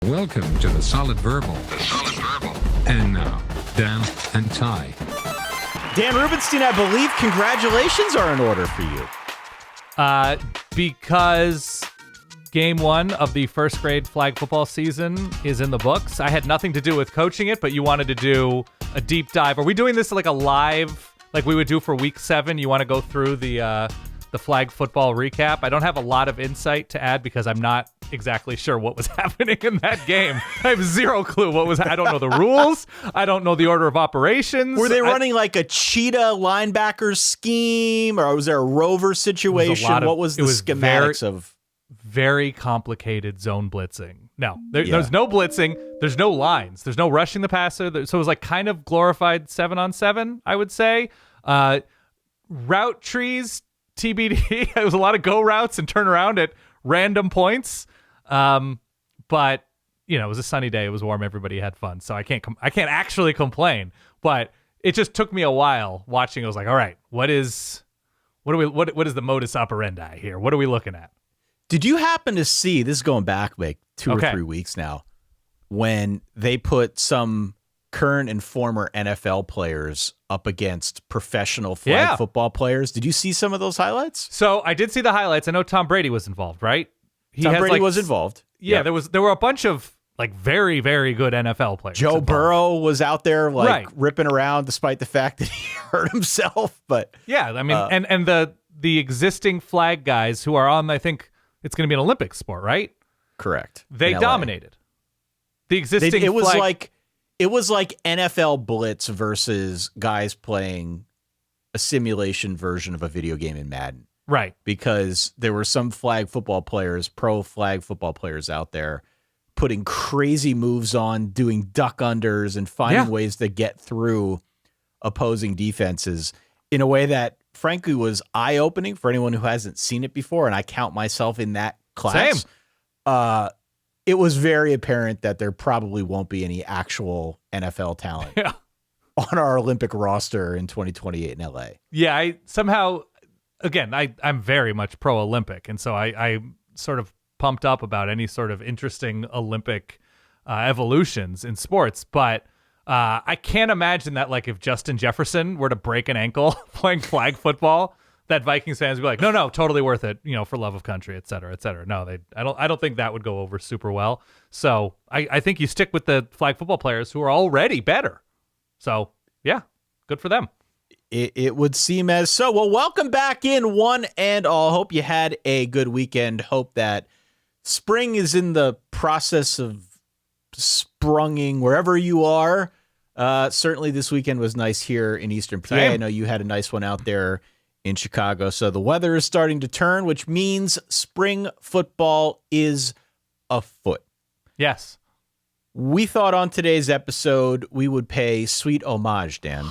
Welcome to the Solid Verbal. And now, Dan and Ty. Dan Rubenstein, I believe congratulations are in order for you. Because game one of the first grade flag football season is in the books. I had nothing to do with coaching it, but you wanted to do a deep dive. Are we doing this like a live, like we would do for week 7? You want to go through the flag football recap? I don't have a lot of insight to add because I'm not exactly sure what was happening in that game. I have zero clue what was. I don't know the rules. I don't know the order of operations. Were they running like a cheetah linebacker scheme, or was there a rover situation? What was the schematics of? Very complicated zone blitzing. No, there's no blitzing. There's no lines. There's no rushing the passer. So it was like kind of glorified 7-on-7, I would say. Route trees, TBD. It was a lot of go routes and turn around at random points. But you know, it was a sunny day. It was warm. Everybody had fun. So I can't actually complain. But it just took me a while watching. I was like, all right, what is the modus operandi here? What are we looking at? Did you happen to see, this is going back like 2 or 3 weeks now, when they put some current and former NFL players up against professional flag football players? Did you see some of those highlights? So I did see the highlights. I know Tom Brady was involved, right? Tom Brady was involved. Yeah, there were a bunch of like very, very good NFL players. Joe Burrow was out there ripping around despite the fact that he hurt himself. But yeah, I mean, and the existing flag guys who are on, I think it's going to be an Olympic sport, right? Correct. They dominated. The existing it was like NFL Blitz versus guys playing a simulation version of a video game in Madden. Right. Because there were some flag football players, pro flag football players out there putting crazy moves on, doing duck unders and finding ways to get through opposing defenses in a way that frankly was eye-opening for anyone who hasn't seen it before, and I count myself in that class. Same. It was very apparent that there probably won't be any actual NFL talent on our Olympic roster in 2028 in LA. Yeah, I'm very much pro-Olympic, and so I sort of pumped up about any sort of interesting Olympic evolutions in sports, but I can't imagine that, like, if Justin Jefferson were to break an ankle playing flag football, that Vikings fans would be like, no, totally worth it, for love of country, et cetera, et cetera. No, I don't think that would go over super well. So I think you stick with the flag football players who are already better. So yeah, good for them. It would seem as so. Well, welcome back in one and all. Hope you had a good weekend. Hope that spring is in the process of sprunging wherever you are. Certainly this weekend was nice here in Eastern PA. Same. I know you had a nice one out there in Chicago. So the weather is starting to turn, which means spring football is afoot. Yes. We thought on today's episode we would pay sweet homage, Dan,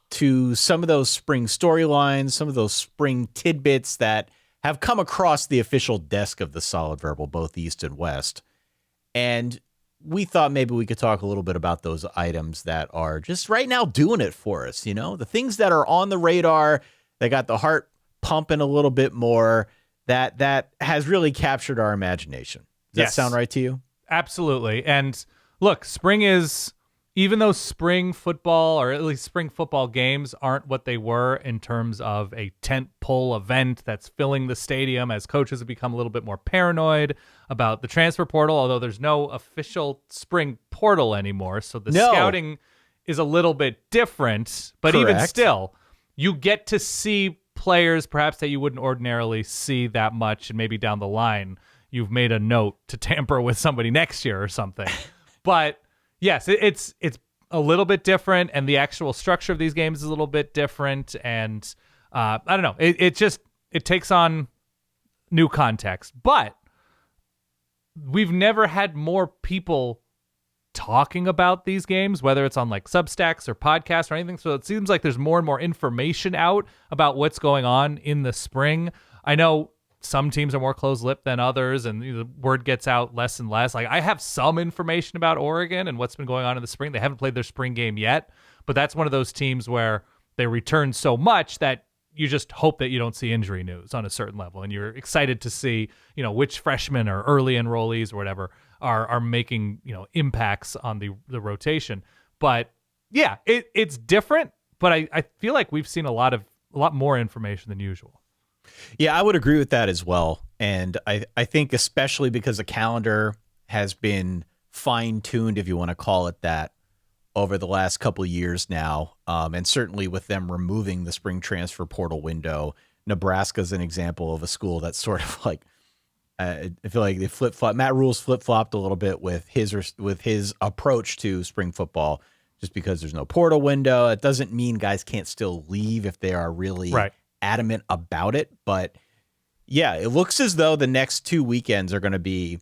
to some of those spring storylines, some of those spring tidbits that have come across the official desk of the Solid Verbal, both East and West. And we thought maybe we could talk a little bit about those items that are just right now doing it for us, the things that are on the radar, that got the heart pumping a little bit more, that has really captured our imagination. Does that sound right to you? Absolutely. And look, spring is, even though spring football, or at least spring football games, aren't what they were in terms of a tentpole event that's filling the stadium, as coaches have become a little bit more paranoid about the transfer portal, although there's no official spring portal anymore. So the scouting is a little bit different, but Correct. Even still, you get to see players perhaps that you wouldn't ordinarily see that much, and maybe down the line you've made a note to tamper with somebody next year or something. But yes, it's a little bit different, and the actual structure of these games is a little bit different, and I don't know. It takes on new context, but we've never had more people talking about these games, whether it's on like Substacks or podcasts or anything. So it seems like there's more and more information out about what's going on in the spring. I know some teams are more closed-lipped than others, and the word gets out less and less. Like, I have some information about Oregon and what's been going on in the spring. They haven't played their spring game yet, but that's one of those teams where they return so much that you just hope that you don't see injury news on a certain level, and you're excited to see, which freshmen or early enrollees or whatever are making, impacts on the rotation. But yeah, it's different, but I feel like we've seen a lot more information than usual. Yeah, I would agree with that as well. And I think especially because the calendar has been fine-tuned, if you want to call it that, over the last couple of years now. And certainly with them removing the spring transfer portal window, Nebraska's an example of a school that's sort of like, I feel like they flip-flop. Matt Rule's flip-flopped a little bit with his approach to spring football. Just because there's no portal window, it doesn't mean guys can't still leave if they are really adamant about it. But yeah, it looks as though the next 2 weekends are going to be,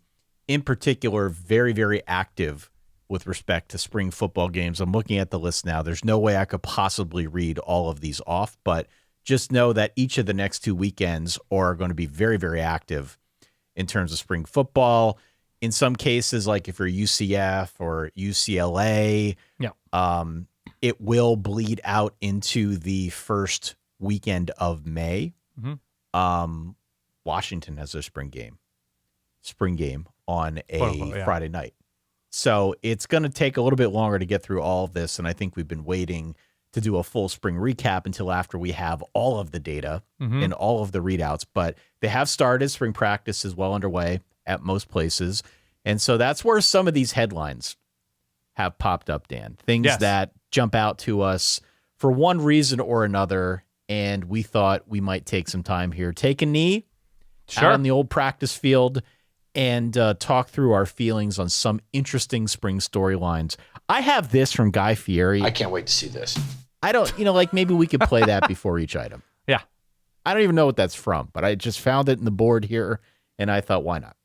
in particular, very, very active with respect to spring football games. I'm looking at the list now. There's no way I could possibly read all of these off, but just know that each of the next 2 weekends are going to be very, very active in terms of spring football. In some cases, like if you're UCF or UCLA, it will bleed out into the first weekend of May. Washington has their spring game on a Friday night. So it's going to take a little bit longer to get through all of this. And I think we've been waiting to do a full spring recap until after we have all of the data and all of the readouts. But they have started. Spring practice is well underway at most places. And so that's where some of these headlines have popped up, Dan. Things that jump out to us for one reason or another. And we thought we might take some time here, take a knee out on the old practice field, and talk through our feelings on some interesting spring storylines. I have this from Guy Fieri. I can't wait to see this. I don't, maybe we could play that before each item. Yeah. I don't even know what that's from, but I just found it in the board here, and I thought, why not?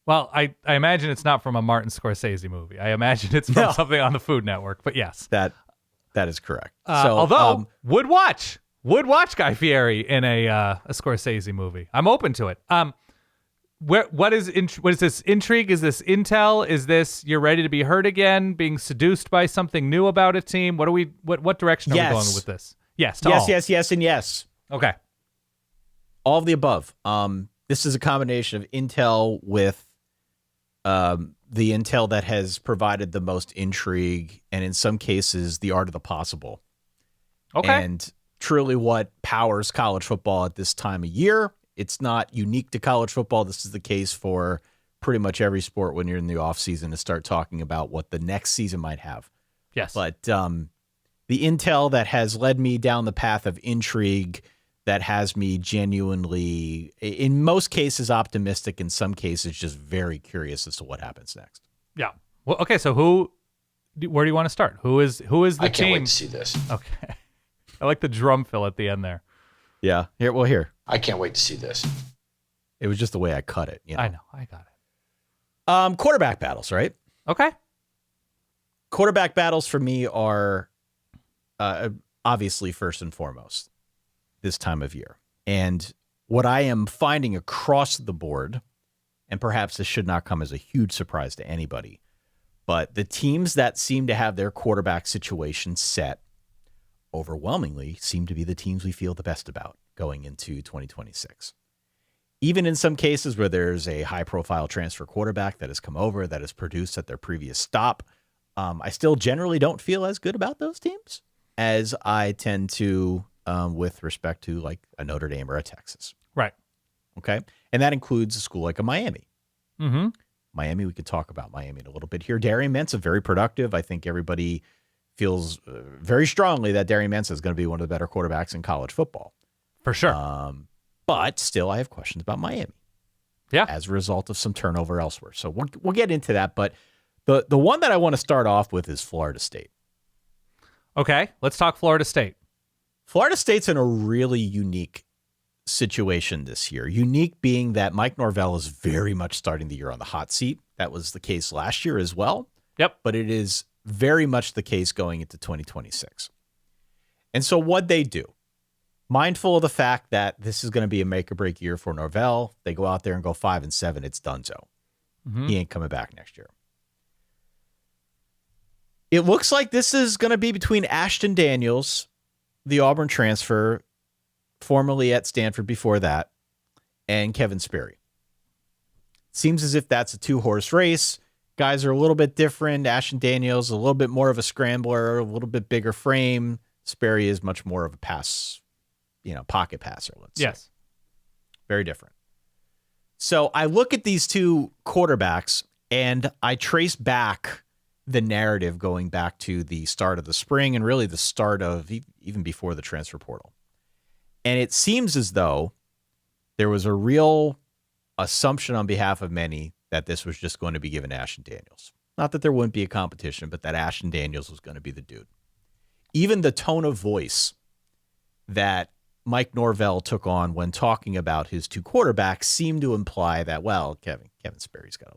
Well, I imagine it's not from a Martin Scorsese movie. I imagine it's from something on the Food Network, but yes. That is correct. Although, would watch Guy Fieri in a Scorsese movie. I'm open to it. What is this intrigue? Is this intel? Is this you're ready to be hurt again, being seduced by something new about a team? What direction are we going with this? Yes, yes, and yes. Okay. All of the above. This is a combination of intel with the intel that has provided the most intrigue, and in some cases, the art of the possible. Okay. And truly what powers college football at this time of year. It's not unique to college football. This is the case for pretty much every sport when you're in the offseason to start talking about what the next season might have. Yes. But the intel that has led me down the path of intrigue, that has me genuinely, in most cases, optimistic, in some cases, just very curious as to what happens next. Yeah. Well, okay. So where do you want to start? Who is the team? I can't wait to see this. Okay. I like the drum fill at the end there. Yeah. Here. I can't wait to see this. It was just the way I cut it. I know. I got it. Quarterback battles, right? Okay. Quarterback battles for me are obviously first and foremost this time of year. And what I am finding across the board, and perhaps this should not come as a huge surprise to anybody, but the teams that seem to have their quarterback situation set overwhelmingly seem to be the teams we feel the best about going into 2026. Even in some cases where there's a high-profile transfer quarterback that has come over, that has produced at their previous stop, I still generally don't feel as good about those teams as I tend to with respect to like a Notre Dame or a Texas. Right. Okay. And that includes a school like a Miami. Mm-hmm. Miami, we could talk about Miami in a little bit here. Darian Mensah, very productive. I think everybody feels very strongly that Darian Mensah is going to be one of the better quarterbacks in college football. For sure. But still, I have questions about Miami. Yeah. As a result of some turnover elsewhere. So we'll get into that. But the one that I want to start off with is Florida State. Okay. Let's talk Florida State. Florida State's in a really unique situation this year. Unique being that Mike Norvell is very much starting the year on the hot seat. That was the case last year as well. Yep. But it is very much the case going into 2026. And so what they do, mindful of the fact that this is going to be a make or break year for Norvell, they go out there and go 5-7. It's donezo. Mm-hmm. He ain't coming back next year. It looks like this is going to be between Ashton Daniels, the Auburn transfer, formerly at Stanford before that, and Kevin Sperry. Seems as if that's a two-horse race. Guys are a little bit different. Ashton Daniels a little bit more of a scrambler, a little bit bigger frame. Sperry is much more of a pocket passer, let's say. Yes. Very different. So I look at these two quarterbacks and I trace back the narrative going back to the start of the spring and really the start of even before the transfer portal. And it seems as though there was a real assumption on behalf of many that this was just going to be given to Ashton Daniels. Not that there wouldn't be a competition, but that Ashton Daniels was going to be the dude. Even the tone of voice that Mike Norvell took on when talking about his two quarterbacks seemed to imply that, well, Kevin Sperry's got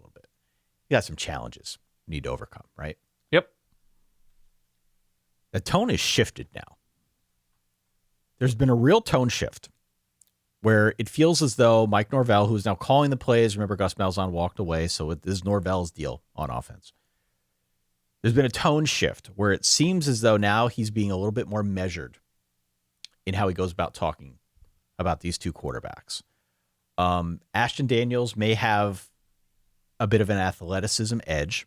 he got some challenges you need to overcome, right? Yep. The tone has shifted now. There's been a real tone shift where it feels as though Mike Norvell, who is now calling the plays, remember Gus Malzahn walked away, so this is Norvell's deal on offense. There's been a tone shift where it seems as though now he's being a little bit more measured in how he goes about talking about these two quarterbacks. Ashton Daniels may have a bit of an athleticism edge,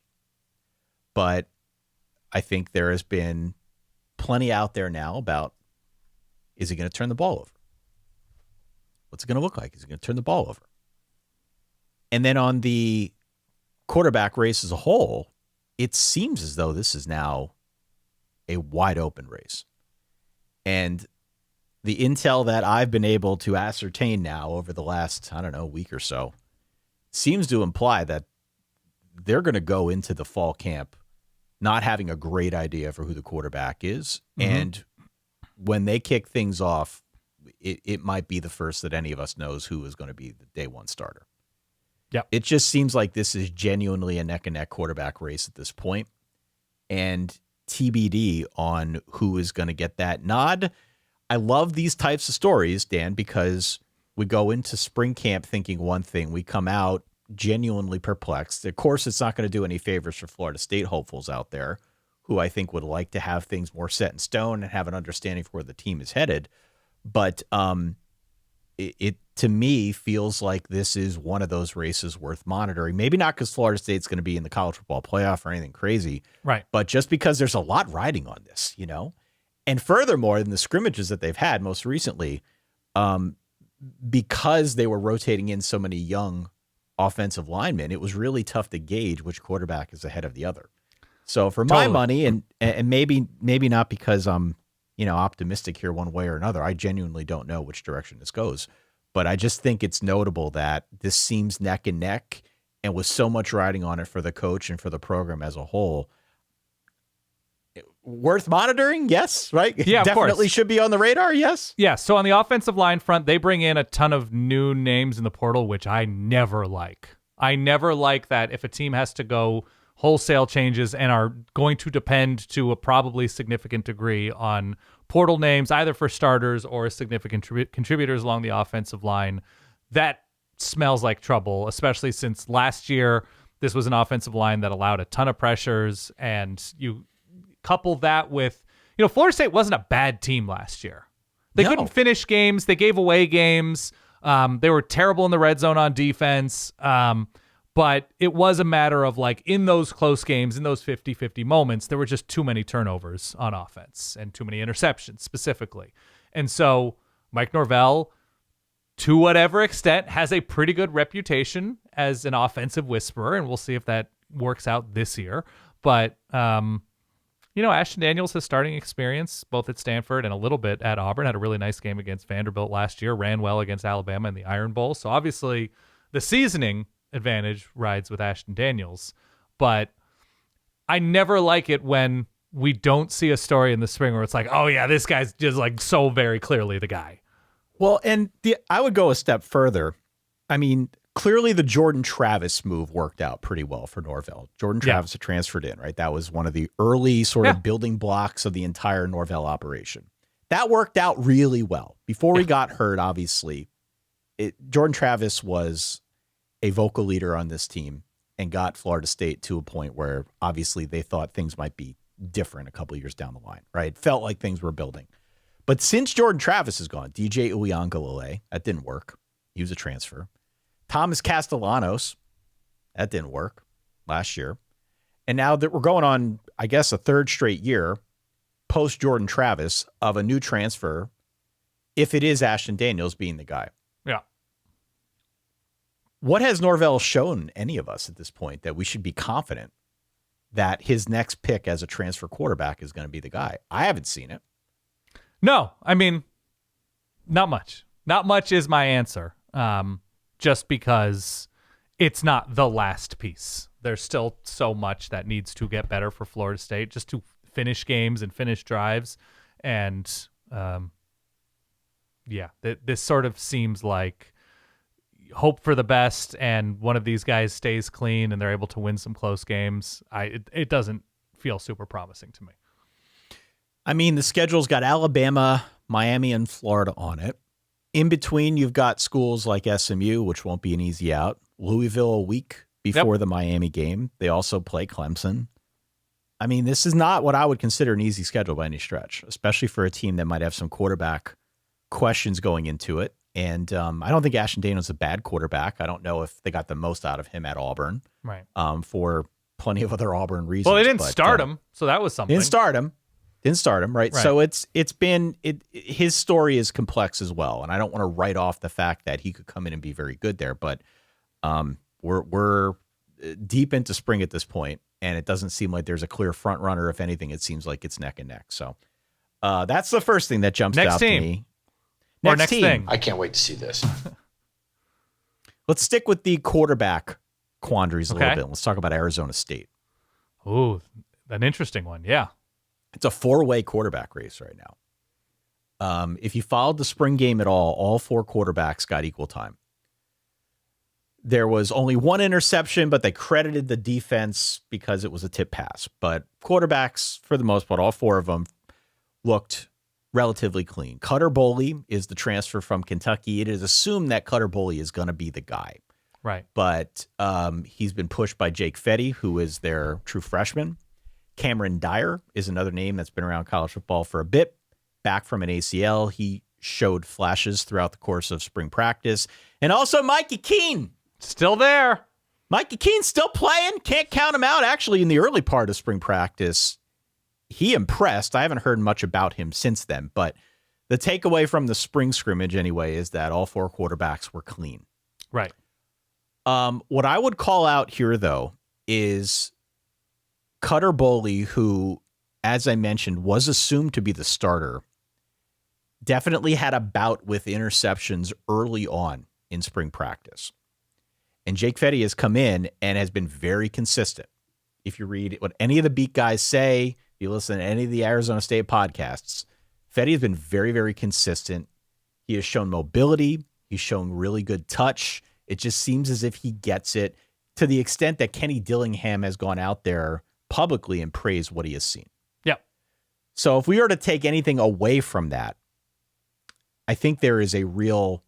but I think there has been plenty out there now about, is he going to turn the ball over? What's it going to look like? Is he going to turn the ball over? And then on the quarterback race as a whole, it seems as though this is now a wide open race. And the intel that I've been able to ascertain now over the last, week or so seems to imply that they're going to go into the fall camp not having a great idea for who the quarterback is. Mm-hmm. And when they kick things off, it might be the first that any of us knows who is going to be the day one starter. Yeah. It just seems like this is genuinely a neck-and-neck quarterback race at this point. And TBD on who is going to get that nod. I love these types of stories, Dan, because we go into spring camp thinking one thing. We come out genuinely perplexed. Of course, it's not going to do any favors for Florida State hopefuls out there who I think would like to have things more set in stone and have an understanding for where the team is headed. But it to me feels like this is one of those races worth monitoring. Maybe not because Florida State's going to be in the college football playoff or anything crazy, right? But just because there's a lot riding on this, And furthermore, in the scrimmages that they've had most recently, because they were rotating in so many young offensive linemen, it was really tough to gauge which quarterback is ahead of the other. So for my money, and maybe not because I'm optimistic here one way or another, I genuinely don't know which direction this goes. But I just think it's notable that this seems neck and neck, and with so much riding on it for the coach and for the program as a whole, worth monitoring. Yes. Right. Yeah, definitely should be on the radar. Yes. Yeah. So on the offensive line front, they bring in a ton of new names in the portal, which I never like. I never like that if a team has to go wholesale changes and are going to depend to a probably significant degree on portal names, either for starters or significant contributors along the offensive line. That smells like trouble, especially since last year this was an offensive line that allowed a ton of pressures, and you couple that with, Florida State wasn't a bad team last year. They couldn't finish games. They gave away games. They were terrible in the red zone on defense. But it was a matter of, like, in those close games, in those 50-50 moments, there were just too many turnovers on offense and too many interceptions specifically. And so Mike Norvell, to whatever extent, has a pretty good reputation as an offensive whisperer, and we'll see if that works out this year. But, Ashton Daniels has starting experience both at Stanford and a little bit at Auburn. Had a really nice game against Vanderbilt last year, ran well against Alabama in the Iron Bowl. So obviously the seasoning advantage rides with Ashton Daniels, but I never like it when we don't see a story in the spring where it's like, oh yeah, this guy's just like so very clearly the guy. Well, and I would go a step further. I mean, clearly the Jordan Travis move worked out pretty well for Norvell. Jordan Travis had transferred in, right? That was one of the early sort of building blocks of the entire Norvell operation. That worked out really well. Before he got hurt, obviously, Jordan Travis was a vocal leader on this team and got Florida State to a point where obviously they thought things might be different a couple of years down the line, right? It felt like things were building. But since Jordan Travis is gone, DJ Uiagalelei, that didn't work. He was a transfer. Thomas Castellanos, that didn't work. last year. And now that we're going on, I guess, a third straight year post Jordan Travis of a new transfer, if it is Ashton Daniels being the guy. Yeah. What has Norvell shown any of us at this point that we should be confident that his next pick as a transfer quarterback is going to be the guy? I haven't seen it. No, I mean, not much. Not much is my answer. Just because it's not the last piece. There's still so much that needs to get better for Florida State just to finish games and finish drives. And this sort of seems like hope for the best, and one of these guys stays clean and they're able to win some close games. It doesn't feel super promising to me. I mean, the schedule's got Alabama, Miami, and Florida on it. In between, you've got schools like SMU, which won't be an easy out. Louisville a week before the Miami game. They also play Clemson. I mean, this is not what I would consider an easy schedule by any stretch, especially for a team that might have some quarterback questions going into it. And I don't think Ashton Daniels is a bad quarterback. I don't know if they got the most out of him at Auburn, right? For plenty of other Auburn reasons. Well, they didn't start him, so that was something. Didn't start him, right? So his story is complex as well, and I don't want to write off the fact that he could come in and be very good there, but we're deep into spring at this point, and it doesn't seem like there's a clear front runner. If anything, it seems like it's neck and neck. So that's the first thing that jumps out to me. Next team. Thing. I can't wait to see this. Let's stick with the quarterback quandaries a little bit. Let's talk about Arizona State. Ooh, an interesting one. Yeah. It's a 4-way quarterback race right now. If you followed the spring game at all 4 quarterbacks got equal time. There was only one interception, but they credited the defense because it was a tip pass. But quarterbacks, for the most part, all 4 of them looked relatively clean. Cutter Boley is the transfer from Kentucky. It is assumed that Cutter Boley is going to be the guy. Right. But he's been pushed by Jake Fetty, who is their true freshman. Cameron Dyer is another name that's been around college football for a bit. Back from an ACL, he showed flashes throughout the course of spring practice. And also Mikey Keene. Still there. Mikey Keene still playing. Can't count him out. Actually, in the early part of spring practice, he impressed. I haven't heard much about him since then, but the takeaway from the spring scrimmage anyway is that all 4 quarterbacks were clean. Right. What I would call out here, though, is Cutter Boley, who, as I mentioned, was assumed to be the starter, definitely had a bout with interceptions early on in spring practice. And Jake Fetty has come in and has been very consistent. If you read what any of the beat guys say, if you listen to any of the Arizona State podcasts, Fetty has been very, very consistent. He has shown mobility. He's shown really good touch. It just seems as if he gets it, to the extent that Kenny Dillingham has gone out there publicly and praised what he has seen. Yep. So if we were to take anything away from that, I think there is a real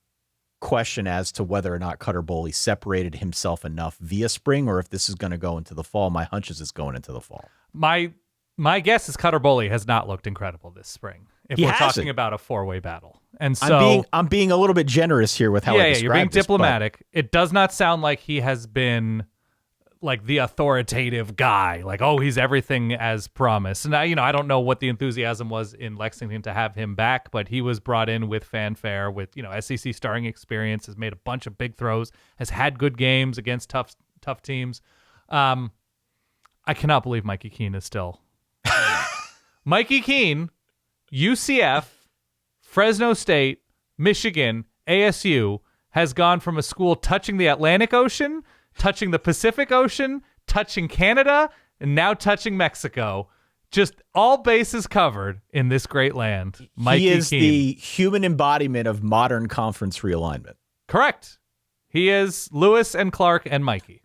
question as to whether or not Cutter Boley separated himself enough via spring, or if this is going to go into the fall. My hunch is it's going into the fall. My guess is Cutter Boley has not looked incredible this spring. If we're talking about a 4-way battle. And so I'm being a little bit generous here with how I describe you're being this, diplomatic. It does not sound like he has been like the authoritative guy, like, oh, he's everything as promised. And I don't know what the enthusiasm was in Lexington to have him back, but he was brought in with fanfare, with, SEC starting experience, has made a bunch of big throws, has had good games against tough teams. I cannot believe Mikey Keene is still Mikey Keene, UCF, Fresno State, Michigan, ASU, has gone from a school touching the Atlantic Ocean, touching the Pacific Ocean, touching Canada, and now touching Mexico. Just all bases covered in this great land. Mikey He is Keene. the human embodiment of modern conference realignment. Correct. He is Lewis and Clark and Mikey.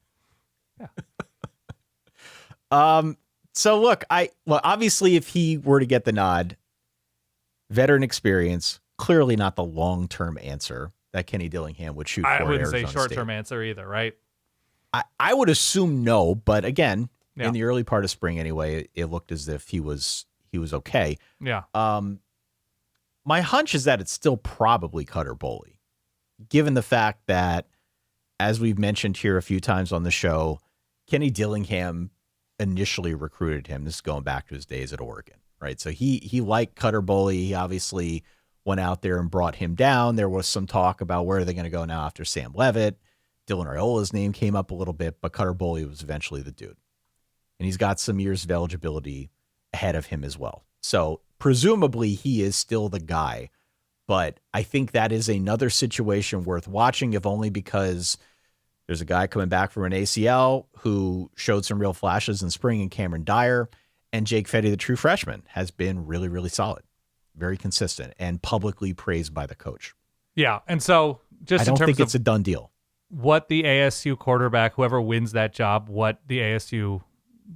So look, obviously if he were to get the nod, veteran experience, clearly not the long-term answer that Kenny Dillingham would shoot for. I wouldn't say short-term answer either, right? I would assume no, but again, in the early part of spring anyway, it looked as if he was okay. Yeah. My hunch is that it's still probably Cutter Boley, given the fact that, as we've mentioned here a few times on the show, Kenny Dillingham initially recruited him. This is going back to his days at Oregon, right? So he liked Cutter Boley. He obviously went out there and brought him down. There was some talk about where are they going to go now after Sam Levitt. Dylan Raiola's name came up a little bit, but Cutter Boley was eventually the dude. And he's got some years of eligibility ahead of him as well. So presumably he is still the guy. But I think that is another situation worth watching, if only because there's a guy coming back from an ACL who showed some real flashes in spring in Cameron Dyer, and Jake Fetty, the true freshman, has been really, really solid, very consistent, and publicly praised by the coach. Yeah, and so just I don't in terms think it's of a done deal. What the ASU quarterback, whoever wins that job, what the ASU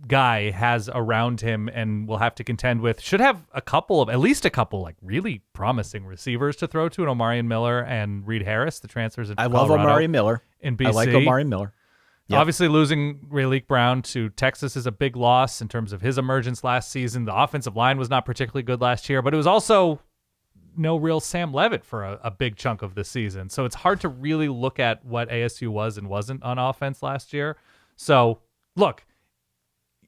guy has around him and will have to contend with, should have at least a couple like really promising receivers to throw to, and Omarion Miller and Reed Harris, the transfers in I love Omarion Miller. in BC. I like Omarion Miller. Yep. Obviously, losing Rayleigh Brown to Texas is a big loss in terms of his emergence last season. The offensive line was not particularly good last year, but it was also no real Sam Levitt for a big chunk of the season. So it's hard to really look at what ASU was and wasn't on offense last year. So, look,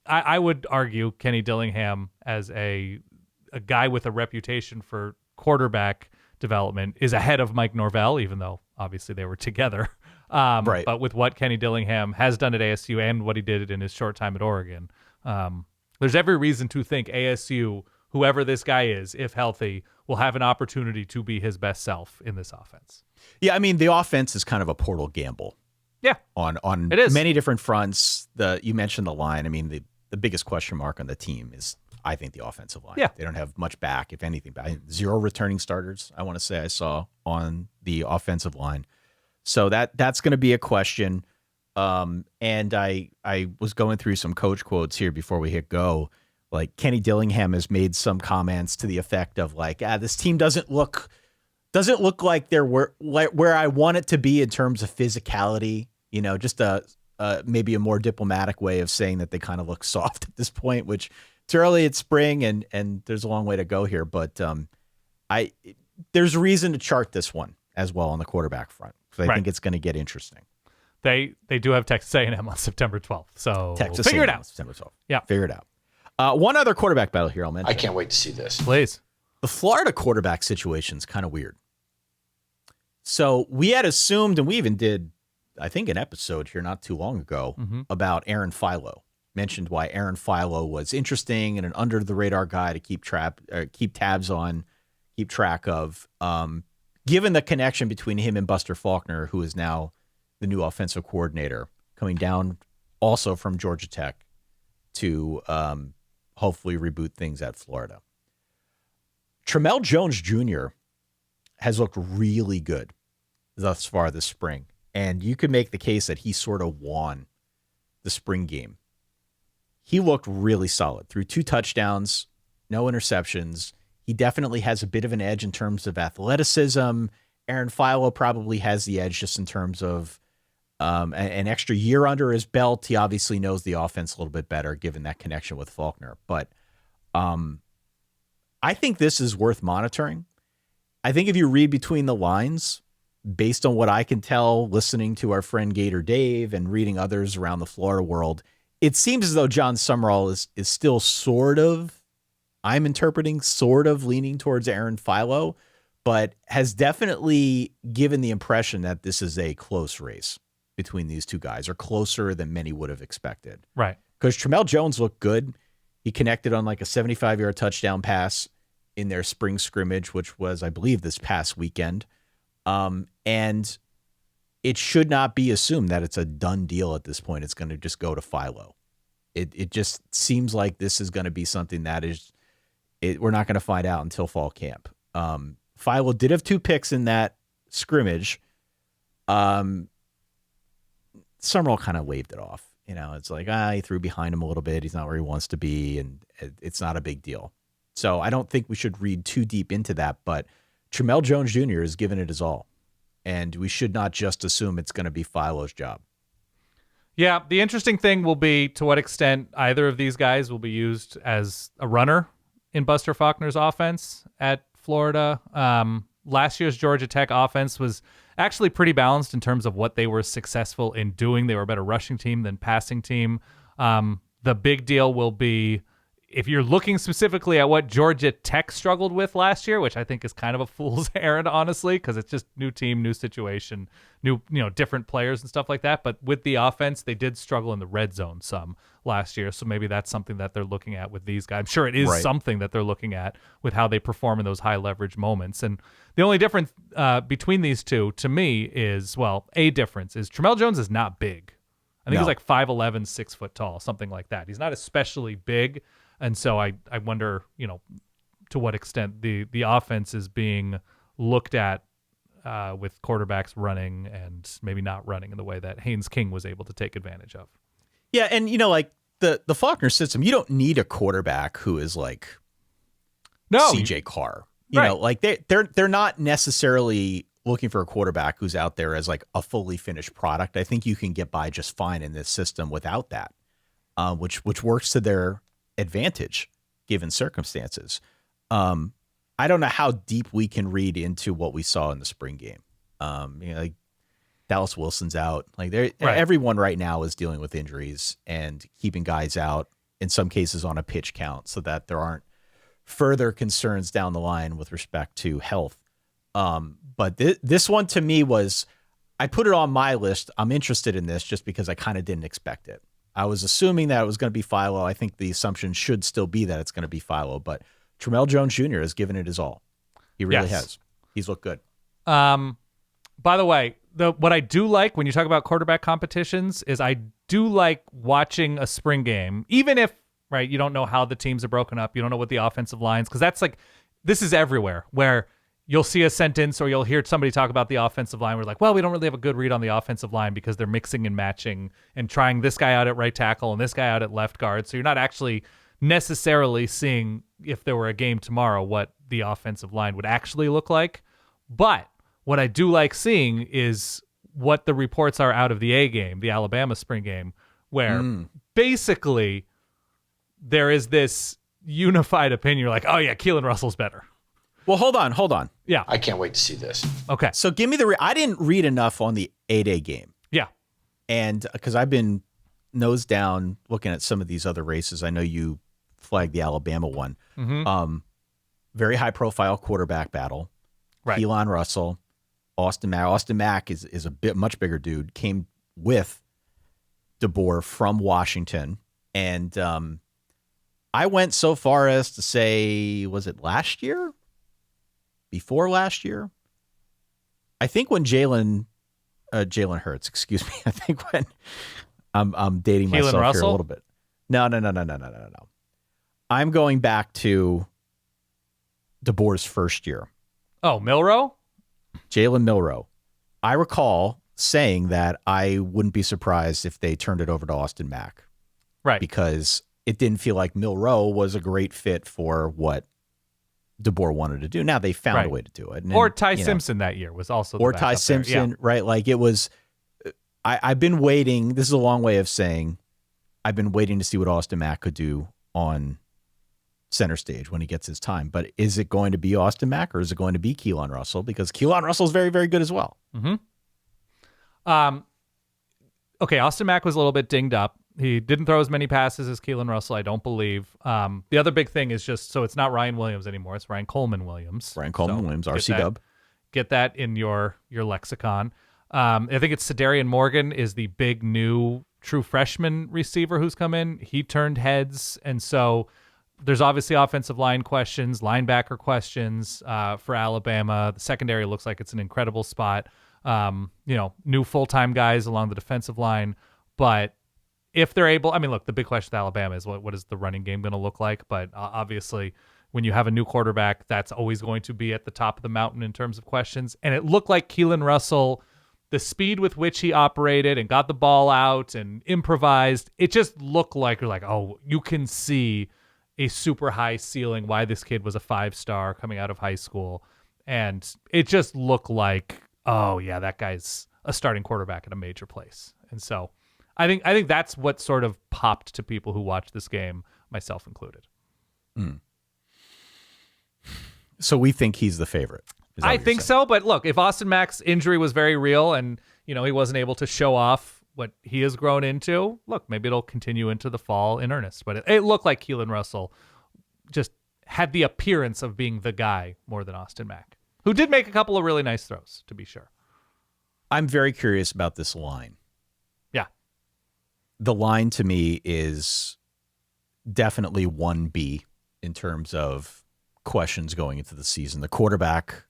I would argue Kenny Dillingham as a guy with a reputation for quarterback development is ahead of Mike Norvell, even though obviously they were together. Right. But with what Kenny Dillingham has done at ASU and what he did in his short time at Oregon, there's every reason to think ASU, whoever this guy is, if healthy, will have an opportunity to be his best self in this offense. Yeah, I mean, the offense is kind of a portal gamble. Yeah, On it is. many different fronts. You mentioned the line. I mean, the biggest question mark on the team is, I think, the offensive line. Yeah. They don't have much back, if anything. Back. 0 returning starters, I want to say I saw on the offensive line. So that's going to be a question. And I was going through some coach quotes here before we hit go. Like Kenny Dillingham has made some comments to the effect of like, this team doesn't look like they're where I want it to be in terms of physicality. You know, just maybe a more diplomatic way of saying that they kind of look soft at this point, which it's early, it's spring, and there's a long way to go here. But there's reason to chart this one as well on the quarterback front, because I think it's going to get interesting. They do have Texas A&M on September 12th, so Texas figure it A&M, out. September 12th. Yeah. Figure it out. One other quarterback battle here I'll mention. I can't wait to see this. Please. The Florida quarterback situation is kind of weird. So we had assumed, and we even did, I think, an episode here not too long ago about Aaron Philo. Mentioned why Aaron Philo was interesting and an under-the-radar guy to keep tabs on, keep track of. Given the connection between him and Buster Faulkner, who is now the new offensive coordinator, coming down also from Georgia Tech to hopefully reboot things at Florida. Tramel Jones Jr. has looked really good thus far this spring. And you could make the case that he sort of won the spring game. He looked really solid. Threw 2 touchdowns, no interceptions. He definitely has a bit of an edge in terms of athleticism. Aaron Philo probably has the edge just in terms of an extra year under his belt. He obviously knows the offense a little bit better given that connection with Faulkner. But I think this is worth monitoring. I think if you read between the lines, based on what I can tell, listening to our friend Gator Dave and reading others around the Florida world, it seems as though John Summerall is still sort of, I'm interpreting, sort of leaning towards Aaron Philo, but has definitely given the impression that this is a close race between these two guys, or closer than many would have expected. Right. Because Tramel Jones looked good. He connected on like a 75-yard touchdown pass in their spring scrimmage, which was, I believe, this past weekend. And it should not be assumed that it's a done deal at this point. It's going to just go to Philo. It just seems like this is going to be something that we're not going to find out until fall camp. Philo did have 2 picks in that scrimmage. Summerall kind of waved it off. You know, it's like, he threw behind him a little bit. He's not where he wants to be, and it's not a big deal. So I don't think we should read too deep into that, but Tramel Jones Jr. has given it his all, and we should not just assume it's going to be Philo's job. Yeah, the interesting thing will be to what extent either of these guys will be used as a runner in Buster Faulkner's offense at Florida. last year's Georgia Tech offense was actually pretty balanced in terms of what they were successful in doing. They were a better rushing team than passing team. The big deal will be if you're looking specifically at what Georgia Tech struggled with last year, which I think is kind of a fool's errand, honestly, because it's just new team, new situation, new, different players and stuff like that. But with the offense, they did struggle in the red zone some last year. So maybe that's something that they're looking at with these guys. I'm sure it is something that they're looking at with how they perform in those high leverage moments. And the only difference between these two to me is, a difference is Tramel Jones is not big. I think he's like 5'11", 6 foot tall, something like that. He's not especially big. And so I wonder, to what extent the offense is being looked at with quarterbacks running and maybe not running in the way that Haynes King was able to take advantage of. Yeah, and like the Faulkner system, you don't need a quarterback who is like CJ Carr. You know, like they're not necessarily looking for a quarterback who's out there as like a fully finished product. I think you can get by just fine in this system without that, which works to their advantage given circumstances. I don't know how deep we can read into what we saw in the spring game. Like Dallas Wilson's out. Like everyone right now is dealing with injuries and keeping guys out in some cases on a pitch count so that there aren't further concerns down the line with respect to health. But this one to me was, I put it on my list. I'm interested in this just because I kind of didn't expect it. I was assuming that it was going to be Philo. I think the assumption should still be that it's going to be Philo, but Tramel Jones Jr. has given it his all. He really has. He's looked good. By the way, what I do like when you talk about quarterback competitions is I do like watching a spring game, even if, you don't know how the teams are broken up. You don't know what the offensive lines, because that's like, this is everywhere where you'll see a sentence or you'll hear somebody talk about the offensive line. We're like, we don't really have a good read on the offensive line because they're mixing and matching and trying this guy out at right tackle and this guy out at left guard. So you're not actually necessarily seeing, if there were a game tomorrow, what the offensive line would actually look like. But what I do like seeing is what the reports are out of the A game, the Alabama spring game, where basically there is this unified opinion. You're like, oh yeah, Keelan Russell's better. Well, hold on. Yeah. I can't wait to see this. Okay. So give me I didn't read enough on the 8A game. Yeah. And because I've been nose down looking at some of these other races. I know you flagged the Alabama one. Mm-hmm. Very high profile quarterback battle. Right. Keelan Russell, Austin Mack. Austin Mack is a bit much bigger dude. Came with DeBoer from Washington. And I went so far as to say, was it last year? Before last year? I think when Jalen Hurts, excuse me. I think when I'm dating Keelan myself Russell? here a little bit. No. I'm going back to DeBoer's first year. Oh, Milroe? Jalen Milroe. I recall saying that I wouldn't be surprised if they turned it over to Austin Mack. Right. Because it didn't feel like Milroe was a great fit for what DeBoer wanted to do. Now they found a way to do it. Or Ty Simpson that year was also the or Ty Simpson, yeah. Right? Like it was, I've been waiting. This is a long way of saying I've been waiting to see what Austin Mack could do on center stage when he gets his time. But is it going to be Austin Mack or is it going to be Keelan Russell? Because Keelan Russell is very, very good as well. Mm-hmm. Okay, Austin Mack was a little bit dinged up. He didn't throw as many passes as Keelan Russell, I don't believe. The other big thing is just, so it's not Ryan Williams anymore. It's Ryan Coleman Williams. Williams, RC Dub. Get that in your lexicon. I think it's Cedarian Morgan is the big new true freshman receiver who's come in. He turned heads. And so there's obviously offensive line questions, linebacker questions for Alabama. The secondary looks like it's an incredible spot. New full-time guys along the defensive line. But if they're able, look, the big question with Alabama is what is the running game going to look like? But obviously, when you have a new quarterback, that's always going to be at the top of the mountain in terms of questions. And it looked like Keelan Russell, the speed with which he operated and got the ball out and improvised, it just looked like you're like, oh, you can see a super high ceiling, why this kid was a 5-star coming out of high school. And it just looked like, oh, yeah, that guy's a starting quarterback at a major place. And so I think that's what sort of popped to people who watched this game, myself included. So we think he's the favorite. Is that I what you're think saying? so, but look, if Austin Mack's injury was very real and, he wasn't able to show off what he has grown into, look, maybe it'll continue into the fall in earnest. But it looked like Keelan Russell just had the appearance of being the guy more than Austin Mack, who did make a couple of really nice throws, to be sure. I'm very curious about this line. Yeah. The line to me is definitely 1B in terms of questions going into the season. The quarterback,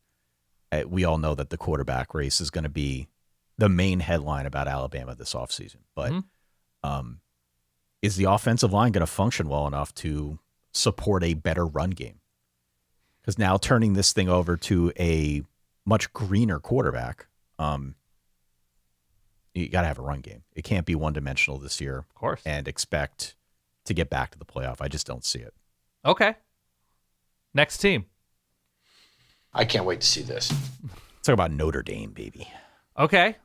we all know that the quarterback race is going to be the main headline about Alabama this offseason. But is the offensive line going to function well enough to support a better run game? Because now turning this thing over to a much greener quarterback, you got to have a run game. It can't be one-dimensional this year. Of course. And expect to get back to the playoff. I just don't see it. Okay. Next team. I can't wait to see this. Let's talk about Notre Dame, baby. Okay.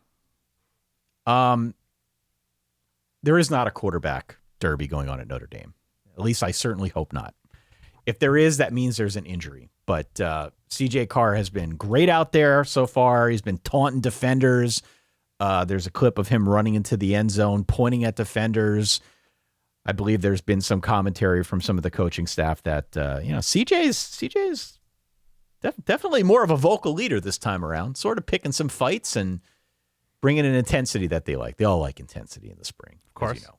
There is not a quarterback derby going on at Notre Dame. At least I certainly hope not. If there is, that means there's an injury. But CJ Carr has been great out there so far. He's been taunting defenders. There's a clip of him running into the end zone, pointing at defenders. I believe there's been some commentary from some of the coaching staff that CJ's definitely more of a vocal leader this time around, sort of picking some fights and bringing an intensity that they like. They all like intensity in the spring, of course. as you know.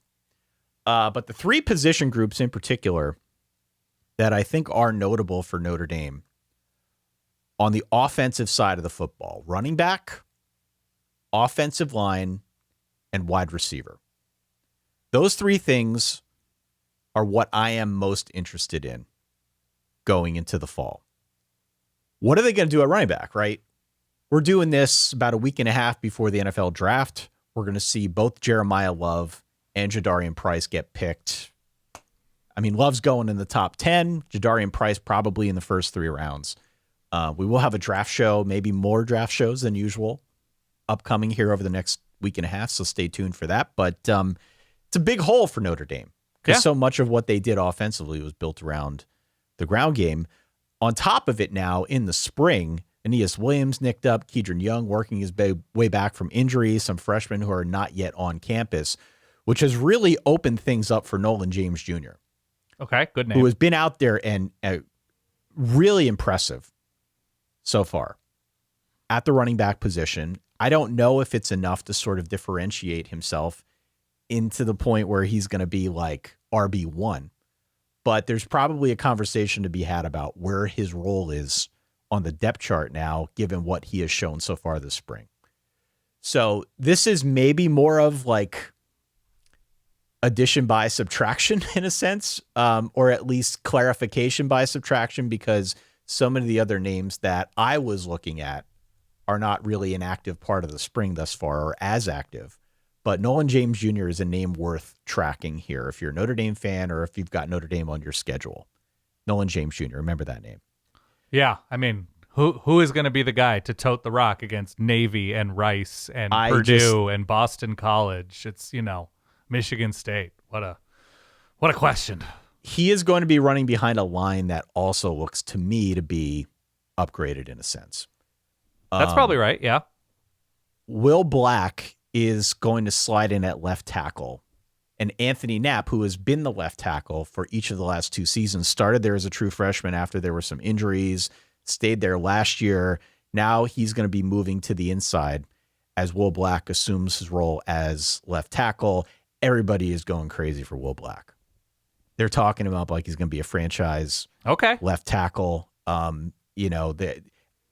But the three position groups in particular that I think are notable for Notre Dame on the offensive side of the football: running back, offensive line, and wide receiver. Those three things are what I am most interested in going into the fall. What are they going to do at running back, right? We're doing this about a week and a half before the NFL draft. We're going to see both Jeremiah Love and Jadarian Price get picked. I mean, Love's going in the top 10. Jadarian Price probably in the first 3 rounds. We will have a draft show, maybe more draft shows than usual, upcoming here over the next week and a half, so stay tuned for that. But it's a big hole for Notre Dame because so much of what they did offensively was built around the ground game. On top of it now, in the spring, Aeneas Williams nicked up, Kedron Young working his way back from injury, some freshmen who are not yet on campus, which has really opened things up for Nolan James Jr. Okay, good name. Who has been out there and really impressive so far at the running back position. I don't know if it's enough to sort of differentiate himself into the point where he's going to be like RB1, but there's probably a conversation to be had about where his role is on the depth chart now, given what he has shown so far this spring. So this is maybe more of like addition by subtraction in a sense, or at least clarification by subtraction, because so many of the other names that I was looking at are not really an active part of the spring thus far or as active. But Nolan James Jr. is a name worth tracking here if you're a Notre Dame fan or if you've got Notre Dame on your schedule. Nolan James Jr., remember that name. Yeah, I mean, who is going to be the guy to tote the rock against Navy and Rice and Purdue and Boston College? It's, Michigan State. What a question. He is going to be running behind a line that also looks to me to be upgraded in a sense. That's probably right, yeah. Will Black is going to slide in at left tackle. And Anthony Knapp, who has been the left tackle for each of the last 2 seasons, started there as a true freshman after there were some injuries, stayed there last year. Now he's going to be moving to the inside as Will Black assumes his role as left tackle. Everybody is going crazy for Will Black. They're talking about like he's going to be a franchise left tackle.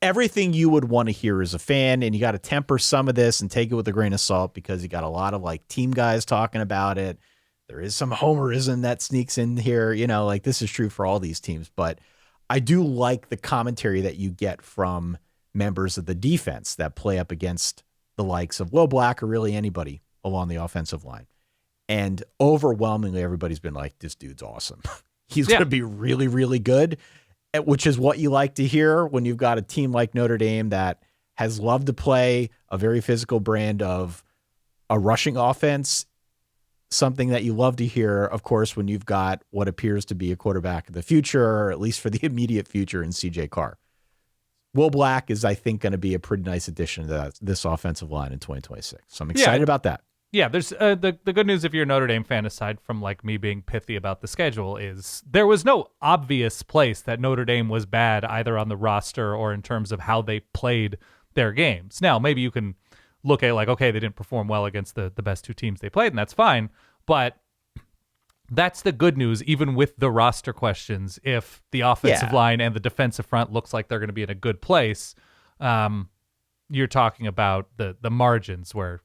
Everything you would want to hear as a fan, and you got to temper some of this and take it with a grain of salt because you got a lot of like team guys talking about it. There is some homerism that sneaks in here, like this is true for all these teams, but I do like the commentary that you get from members of the defense that play up against the likes of Will Black or really anybody along the offensive line. And overwhelmingly, everybody's been like, this dude's awesome. He's going to be really, really good, which is what you like to hear when you've got a team like Notre Dame that has loved to play a very physical brand of a rushing offense, something that you love to hear, of course, when you've got what appears to be a quarterback of the future, or at least for the immediate future in CJ Carr. Will Black is, I think, going to be a pretty nice addition to this offensive line in 2026. So I'm excited about that. Yeah, there's the good news if you're a Notre Dame fan, aside from like me being pithy about the schedule, is there was no obvious place that Notre Dame was bad either on the roster or in terms of how they played their games. Now, maybe you can look at like, okay, they didn't perform well against the best two teams they played, and that's fine. But that's the good news, even with the roster questions. If the offensive line and the defensive front looks like they're going to be in a good place, you're talking about the margins where,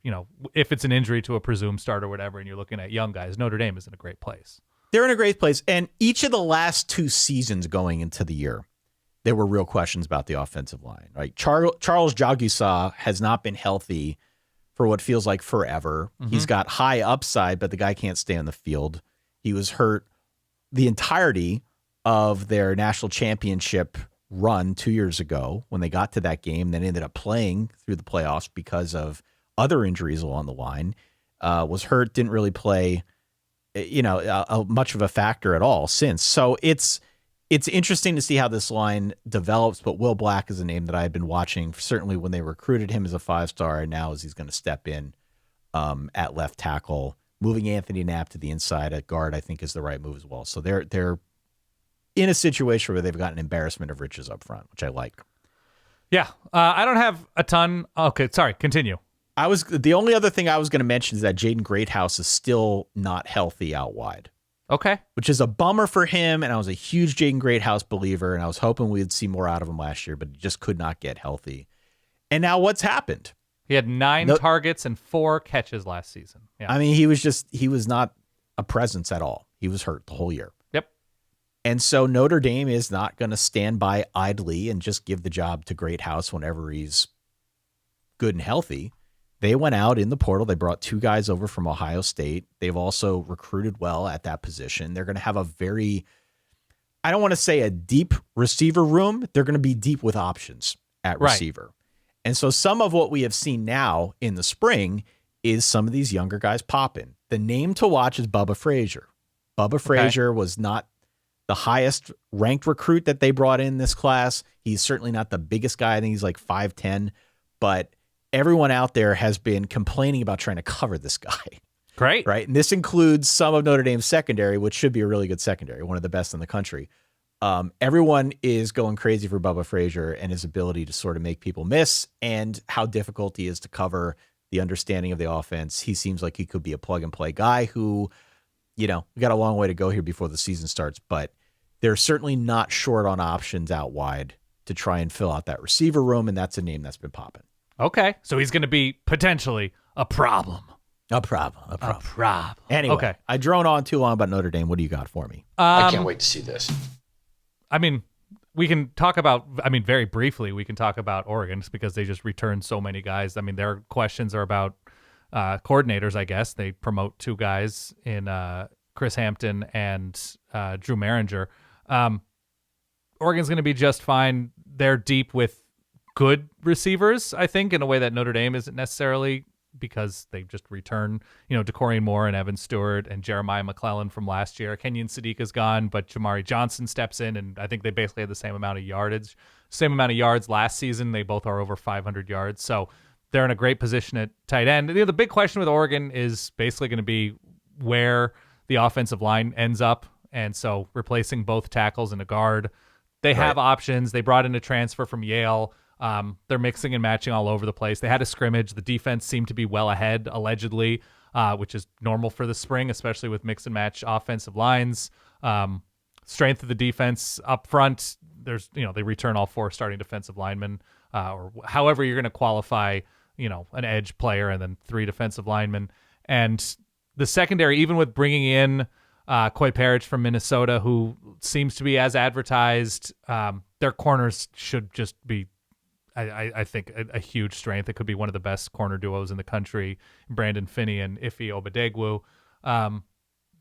if it's an injury to a presumed start or whatever, and you're looking at young guys, Notre Dame is in a great place. They're in a great place. And each of the last 2 seasons going into the year, there were real questions about the offensive line, right? Charles Jagusa has not been healthy for what feels like forever. Mm-hmm. He's got high upside, but the guy can't stay on the field. He was hurt the entirety of their national championship run 2 years ago when they got to that game, then ended up playing through the playoffs because of other injuries along the line. Was hurt, didn't really play, much of a factor at all since. So it's interesting to see how this line develops, but Will Black is a name that I had been watching certainly when they recruited him as a 5-star, and now as he's going to step in at left tackle. Moving Anthony Knapp to the inside at guard, I think, is the right move as well. So they're in a situation where they've got an embarrassment of riches up front, which I like. Yeah, I don't have a ton. Okay, sorry, continue. The only other thing I was going to mention is that Jaden Greathouse is still not healthy out wide. Okay. Which is a bummer for him, and I was a huge Jaden Greathouse believer, and I was hoping we'd see more out of him last year, but he just could not get healthy. And now what's happened? He had 9 targets and 4 catches last season. Yeah. I mean, he was not a presence at all. He was hurt the whole year. Yep. And so Notre Dame is not going to stand by idly and just give the job to Greathouse whenever he's good and healthy. They went out in the portal. They brought 2 guys over from Ohio State. They've also recruited well at that position. They're going to have a very, I don't want to say a deep receiver room. They're going to be deep with options at receiver. Right. And so some of what we have seen now in the spring is some of these younger guys popping. The name to watch is Bubba Frazier. Bubba Frazier was not the highest ranked recruit that they brought in this class. He's certainly not the biggest guy. I think he's like 5'10", but everyone out there has been complaining about trying to cover this guy. Great. Right. And this includes some of Notre Dame's secondary, which should be a really good secondary, one of the best in the country. Everyone is going crazy for Bubba Frazier and his ability to sort of make people miss and how difficult he is to cover, the understanding of the offense. He seems like he could be a plug and play guy who, we got a long way to go here before the season starts, but they're certainly not short on options out wide to try and fill out that receiver room. And that's a name that's been popping. Okay. So he's going to be potentially a problem. A problem. Anyway, okay. I drone on too long about Notre Dame. What do you got for me? I can't wait to see this. I mean, we can talk about, very briefly, we can talk about Oregon just because they just returned so many guys. I mean, their questions are about coordinators, I guess. They promote 2 guys in Chris Hampton and Drew Maringer. Oregon's going to be just fine. They're deep with good receivers, I think, in a way that Notre Dame isn't necessarily, because they just return, DeCorian Moore and Evan Stewart and Jeremiah McClellan from last year. Kenyon Sadiq is gone, but Jamari Johnson steps in, and I think they basically had the same amount of yards last season. They both are over 500 yards. So they're in a great position at tight end. The big question with Oregon is basically going to be where the offensive line ends up. And so replacing both tackles and a guard. They have options. They brought in a transfer from Yale. They're mixing and matching all over the place. They had a scrimmage. The defense seemed to be well ahead, allegedly, which is normal for the spring, especially with mix and match offensive lines. Strength of the defense up front. There's, they return all 4 starting defensive linemen, or however you're going to qualify, an edge player and then 3 defensive linemen. And the secondary, even with bringing in Coy Parrish from Minnesota, who seems to be as advertised, their corners should just be, I think, a huge strength. It could be one of the best corner duos in the country, Brandon Finney and Ife Obadegwu.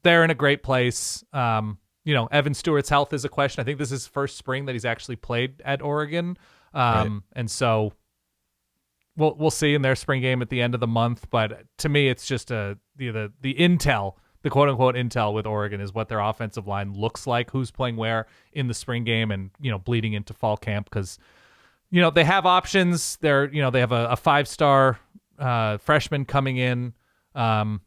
They're in a great place. Evan Stewart's health is a question. I think this is his first spring that he's actually played at Oregon. And so we'll see in their spring game at the end of the month. But to me, it's just the intel, the quote-unquote intel with Oregon is what their offensive line looks like, who's playing where in the spring game and, bleeding into fall camp, because they have options. They have a 5-star freshman coming in. I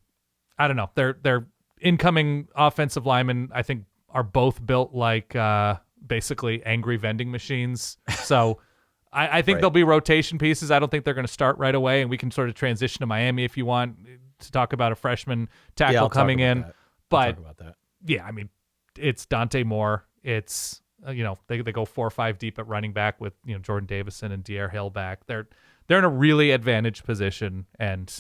don't know. Their incoming offensive linemen, I think, are both built like basically angry vending machines. So I think there'll be rotation pieces. I don't think they're going to start right away, and we can sort of transition to Miami if you want to talk about a freshman tackle coming in. But talk about that. Yeah, I mean, it's Dante Moore. It's they go 4 or 5 deep at running back with Jordan Davison and Dier Hill back. They're in a really advantaged position, and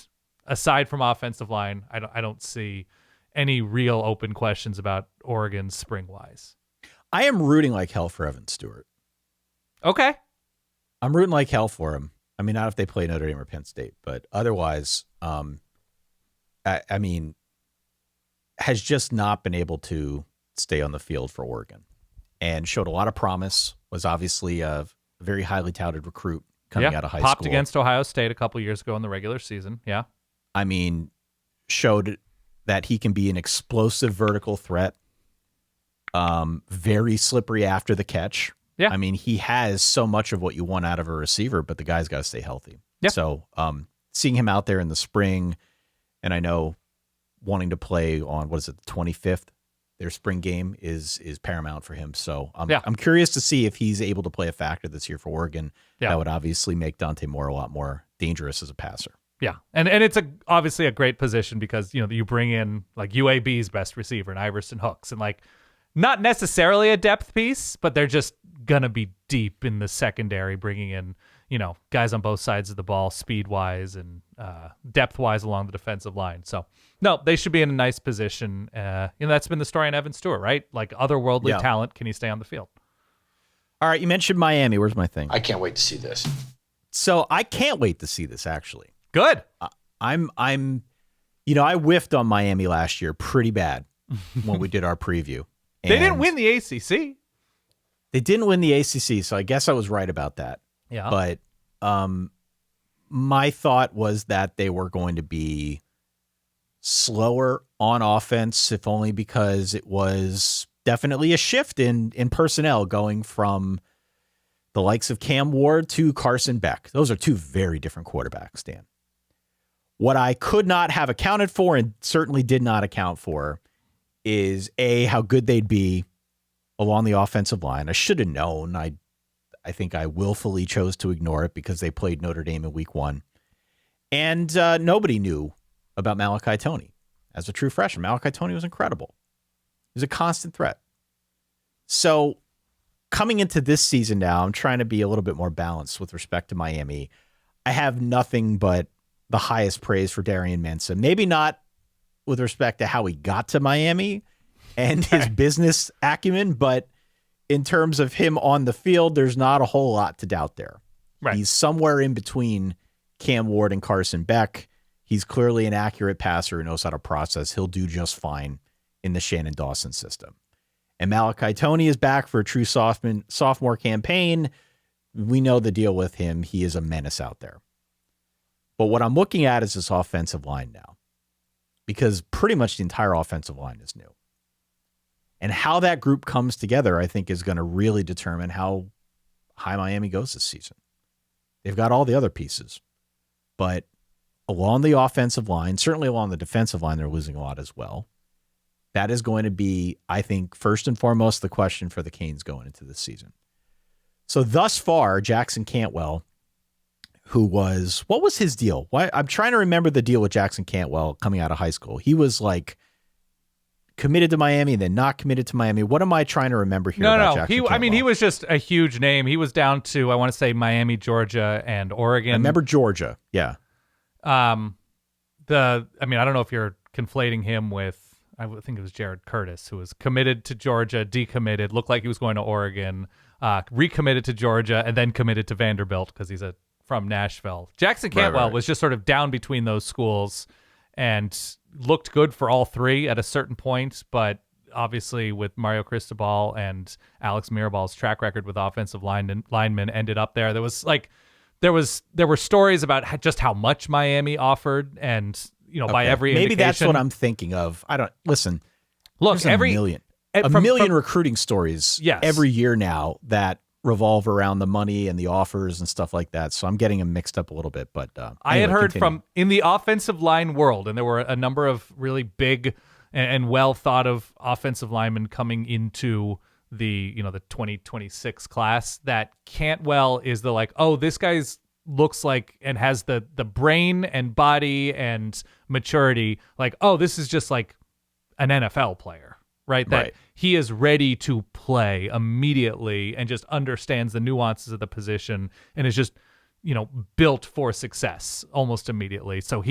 aside from offensive line, I don't see any real open questions about Oregon spring wise. I am rooting like hell for Evan Stewart. Okay. I'm rooting like hell for him. I mean, not if they play Notre Dame or Penn State, but otherwise, I mean, has just not been able to stay on the field for Oregon and showed a lot of promise, was obviously a very highly touted recruit coming out of high school. Popped against Ohio State a couple years ago in the regular season. Yeah. I mean, showed that he can be an explosive vertical threat, very slippery after the catch. Yeah. I mean, he has so much of what you want out of a receiver, but the guy's got to stay healthy. Yeah. So seeing him out there in the spring, and I know wanting to play on, what is it, the 25th, their spring game is paramount for him. So I'm curious to see if he's able to play a factor this year for Oregon. Yeah. That would obviously make Dante Moore a lot more dangerous as a passer. Yeah, and it's obviously a great position because you bring in like UAB's best receiver and Iverson Hooks, and like not necessarily a depth piece, but they're just gonna be deep in the secondary, bringing in guys on both sides of the ball, speed wise and depth wise along the defensive line. So no, they should be in a nice position. That's been the story on Evan Stewart, right? Like otherworldly talent, can he stay on the field? All right, you mentioned Miami. Where's my thing? I can't wait to see this. So I can't wait to see this actually. Good. I whiffed on Miami last year pretty bad when we did our preview. They didn't win the ACC. They didn't win the ACC, so I guess I was right about that. Yeah. But my thought was that they were going to be slower on offense, if only because it was definitely a shift in personnel going from the likes of Cam Ward to Carson Beck. Those are two very different quarterbacks, Dan. What I could not have accounted for and certainly did not account for is how good they'd be along the offensive line. I should have known. I think I willfully chose to ignore it because they played Notre Dame in week 1. And nobody knew about Malachi Toney as a true freshman. Malachi Toney was incredible. He was a constant threat. So coming into this season now, I'm trying to be a little bit more balanced with respect to Miami. I have nothing but the highest praise for Darian Mensah. Maybe not with respect to how he got to Miami and his business acumen, but in terms of him on the field, there's not a whole lot to doubt there. Right. He's somewhere in between Cam Ward and Carson Beck. He's clearly an accurate passer who knows how to process. He'll do just fine in the Shannon Dawson system. And Malachi Toney is back for a true sophomore campaign. We know the deal with him. He is a menace out there. But what I'm looking at is this offensive line now, because pretty much the entire offensive line is new. And how that group comes together, I think, is going to really determine how high Miami goes this season. They've got all the other pieces, but along the offensive line, certainly along the defensive line, they're losing a lot as well. That is going to be, I think, first and foremost, the question for the Canes going into this season. So thus far, Jackson Cantwell, what was his deal? I'm trying to remember the deal with Jackson Cantwell coming out of high school. He was like committed to Miami and then not committed to Miami. What am I trying to remember here about Jackson Cantwell? He was just a huge name. He was down to, I want to say, Miami, Georgia, and Oregon. I remember Georgia. Yeah. I don't know if you're conflating him with, I think it was Jared Curtis, who was committed to Georgia, decommitted, looked like he was going to Oregon, recommitted to Georgia, and then committed to Vanderbilt because he's from Nashville. Jackson Cantwell was just sort of down between those schools and looked good for all three at a certain point, but obviously with Mario Cristobal and Alex Mirabal's track record with offensive linemen ended up there. There were stories about just how much Miami offered, and by every indication. Maybe that's what I'm thinking of. I don't listen. Look, there's a million recruiting stories every year now that revolve around the money and the offers and stuff like that. So I'm getting them mixed up a little bit. But I had anyway, heard continue. from in the offensive line world, and there were a number of really big and well thought of offensive linemen coming into the 2026 class, that Cantwell is the like, oh, this guy's looks like and has the brain and body and maturity, like, oh, this is just like an NFL player, right? That Right. he is ready to play immediately and just understands the nuances of the position and is just, built for success almost immediately. So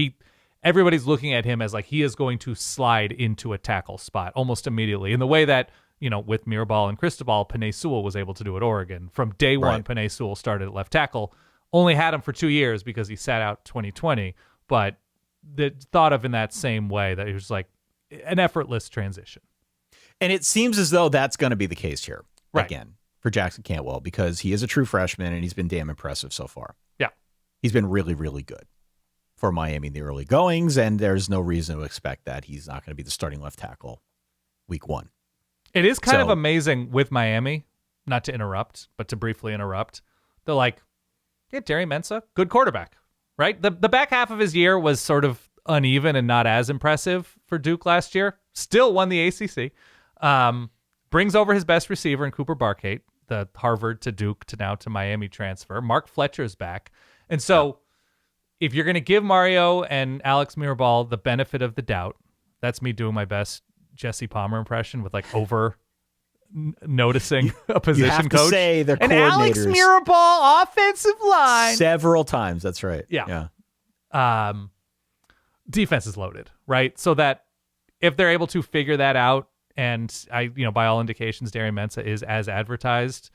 everybody's looking at him as like he is going to slide into a tackle spot almost immediately in the way that, with Mirabal and Cristobal, Penei Sewell was able to do at Oregon. From day one, Right. Penei Sewell started at left tackle. Only had him for 2 years because he sat out 2020, but thought of in that same way, that it was like an effortless transition. And it seems as though that's going to be the case here Right. again for Jackson Cantwell, because he is a true freshman and he's been damn impressive so far. Yeah. He's been really, really good for Miami in the early goings, and there's no reason to expect that he's not going to be the starting left tackle week one. It is kind of So- amazing with Miami, not to interrupt, but to briefly interrupt. They're like, yeah, Terry Mensah, good quarterback, right? The back half of his year was sort of uneven and not as impressive for Duke last year. Still won the ACC. Brings over his best receiver in Cooper Barkate, the Harvard to Duke to now to Miami transfer. Mark Fletcher's back. And so if you're going to give Mario and Alex Mirabal the benefit of the doubt, that's me doing my best Jesse Palmer impression with like over noticing a position You have coach. to say the and Alex coordinators Mirabal offensive line. several times. That's right. Yeah. Defense is loaded, right? So that if they're able to figure that out, and by all indications, Darian Mensah is as advertised,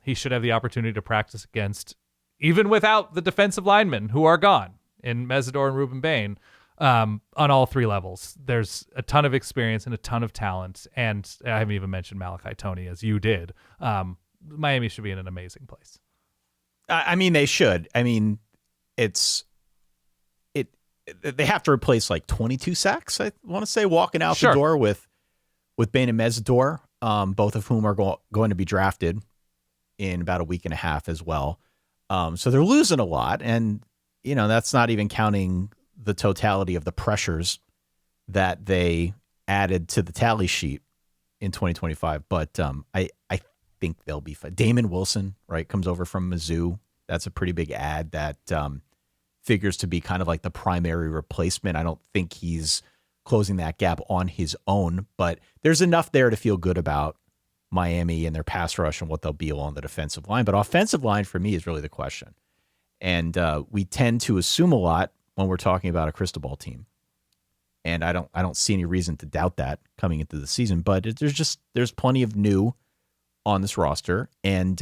he should have the opportunity to practice against, even without the defensive linemen who are gone in Mesidor and Ruben Bain, on all three levels. There's a ton of experience and a ton of talent, and I haven't even mentioned Malachi Toney as you did. Miami should be in an amazing place. I mean, they should. I mean, they have to replace like 22 sacks, I want to say, walking out Sure. the door with Bain and Mesidor, both of whom are going to be drafted in about a week and a half as well. So they're losing a lot, and that's not even counting the totality of the pressures that they added to the tally sheet in 2025. But I think they'll be fine. Damon Wilson, right, comes over from Mizzou. That's a pretty big ad that figures to be kind of like the primary replacement. I don't think he's closing that gap on his own, but there's enough there to feel good about Miami and their pass rush and what they'll be along the defensive line. But offensive line for me is really the question. And we tend to assume a lot when we're talking about a Cristobal team. And I don't see any reason to doubt that coming into the season, but there's plenty of new on this roster, and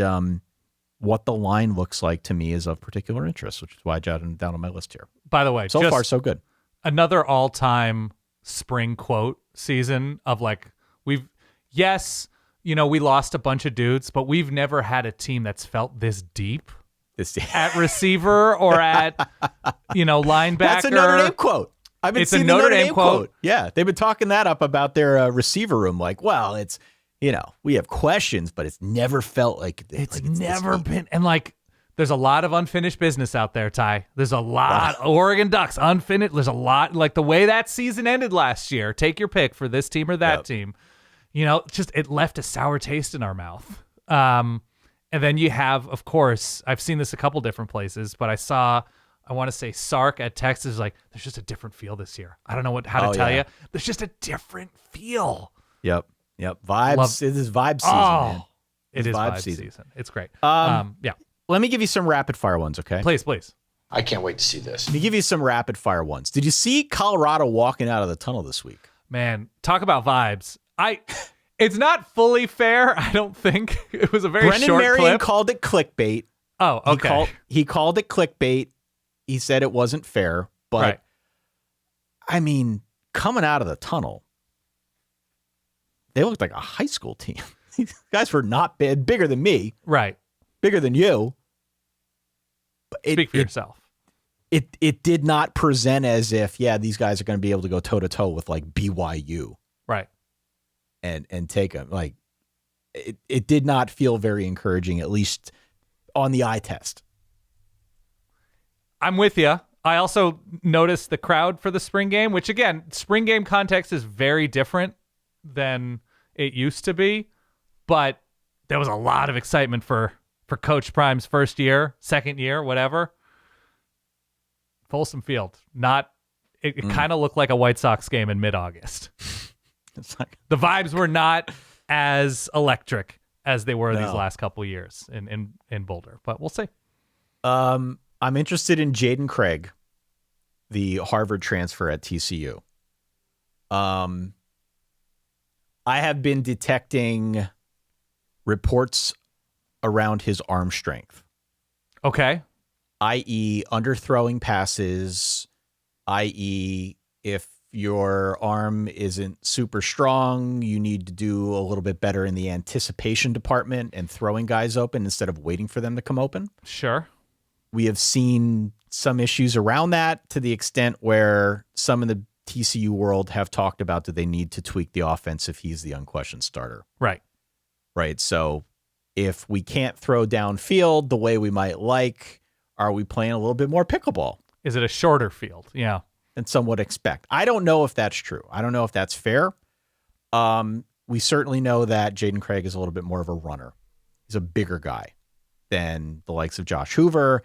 what the line looks like to me is of particular interest, which is why I jotted them down on my list here. By the way, So far, so good. Another all-time spring quote season of like, we lost a bunch of dudes, but we've never had a team that's felt this deep at receiver or at linebacker. That's a Notre Dame quote. I've been It's a seeing the Notre Notre Dame Dame quote. quote. Yeah, they've been talking that up about their receiver room. Like, well, it's we have questions, but it's never felt like It's this never deep. been, and like, there's a lot of unfinished business out there, Ty. There's a lot. Oregon Ducks unfinished. There's a lot, like the way that season ended last year. Take your pick for this team or that team. Just it left a sour taste in our mouth. And then you have, of course, I've seen this a couple different places, but I want to say Sark at Texas, like, there's just a different feel this year. I don't know how to tell you. There's just a different feel. Yep. Vibes. It is vibe season, man. It It's is vibe vibe season. season. It's great. Yeah. Yeah. Let me give you some rapid fire ones, okay? Please. I can't wait to see this. Let me give you some rapid fire ones. Did you see Colorado walking out of the tunnel this week? Man, talk about vibes. It's not fully fair, I don't think. It was a very Brendan short Marion clip. called it clickbait. Oh, okay. He called it clickbait. He said it wasn't fair, but Right. I mean, coming out of the tunnel, they looked like a high school team. These guys were not bigger than me, Right. bigger than you. But Speak for yourself. It did not present as if, these guys are going to be able to go toe to toe with like BYU Right. and take them. Like, it did not feel very encouraging, at least on the eye test. I'm with you. I also noticed the crowd for the spring game, which again, spring game context is very different than it used to be, but there was a lot of excitement for Coach Prime's first year, second year, whatever. Folsom Field, it kind of looked like a White Sox game in mid-August. The vibes were not as electric as they were these last couple years in Boulder, but we'll see. I'm interested in Jaden Craig, the Harvard transfer at TCU. I have been detecting reports around his arm strength. Okay. i.e. underthrowing passes, i.e. if your arm isn't super strong, you need to do a little bit better in the anticipation department and throwing guys open instead of waiting for them to come open. Sure. We have seen some issues around that to the extent where some in the TCU world have talked about, do they need to tweak the offense if he's the unquestioned starter? Right. Right. So if we can't throw downfield the way we might like, are we playing a little bit more pickleball? Is it a shorter field? Yeah. Than some would expect. I don't know if that's true. I don't know if that's fair. We certainly know that Jaden Craig is a little bit more of a runner. He's a bigger guy than the likes of Josh Hoover.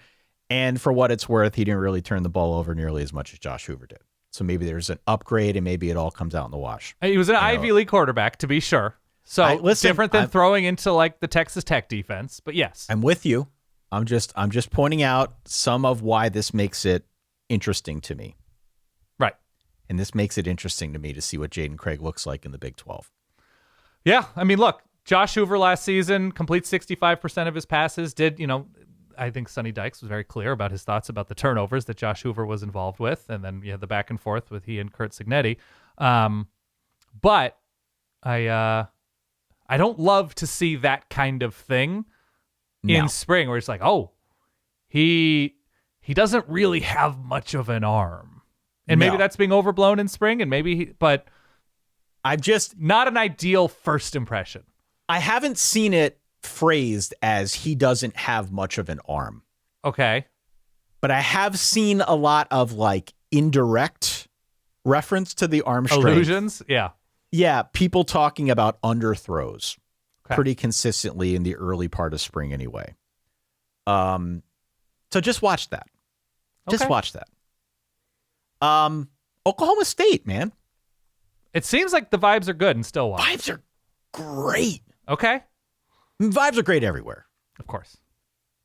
And for what it's worth, he didn't really turn the ball over nearly as much as Josh Hoover did. So maybe there's an upgrade and maybe it all comes out in the wash. He was an Ivy League quarterback, to be sure. So different than throwing into like the Texas Tech defense, but yes. I'm with you. I'm just pointing out some of why this makes it interesting to me. Right. And this makes it interesting to me to see what Jaden Craig looks like in the Big 12. Yeah. I mean, look, Josh Hoover last season completes 65% of his passes. I think Sonny Dykes was very clear about his thoughts about the turnovers that Josh Hoover was involved with. And then you had the back and forth with he and Kurt Signetti. But I don't love to see that kind of thing in spring where it's like, oh, he doesn't really have much of an arm. And maybe that's being overblown in spring and but I've just not an ideal first impression. I haven't seen it phrased as he doesn't have much of an arm. Okay. But I have seen a lot of like indirect reference to the arm strength. Illusions? Yeah. Yeah, people talking about underthrows pretty consistently in the early part of spring anyway. So just watch that. Just watch that. Oklahoma State, man. It seems like the vibes are good in Stillwater. Vibes are great. Okay. Vibes are great everywhere. Of course.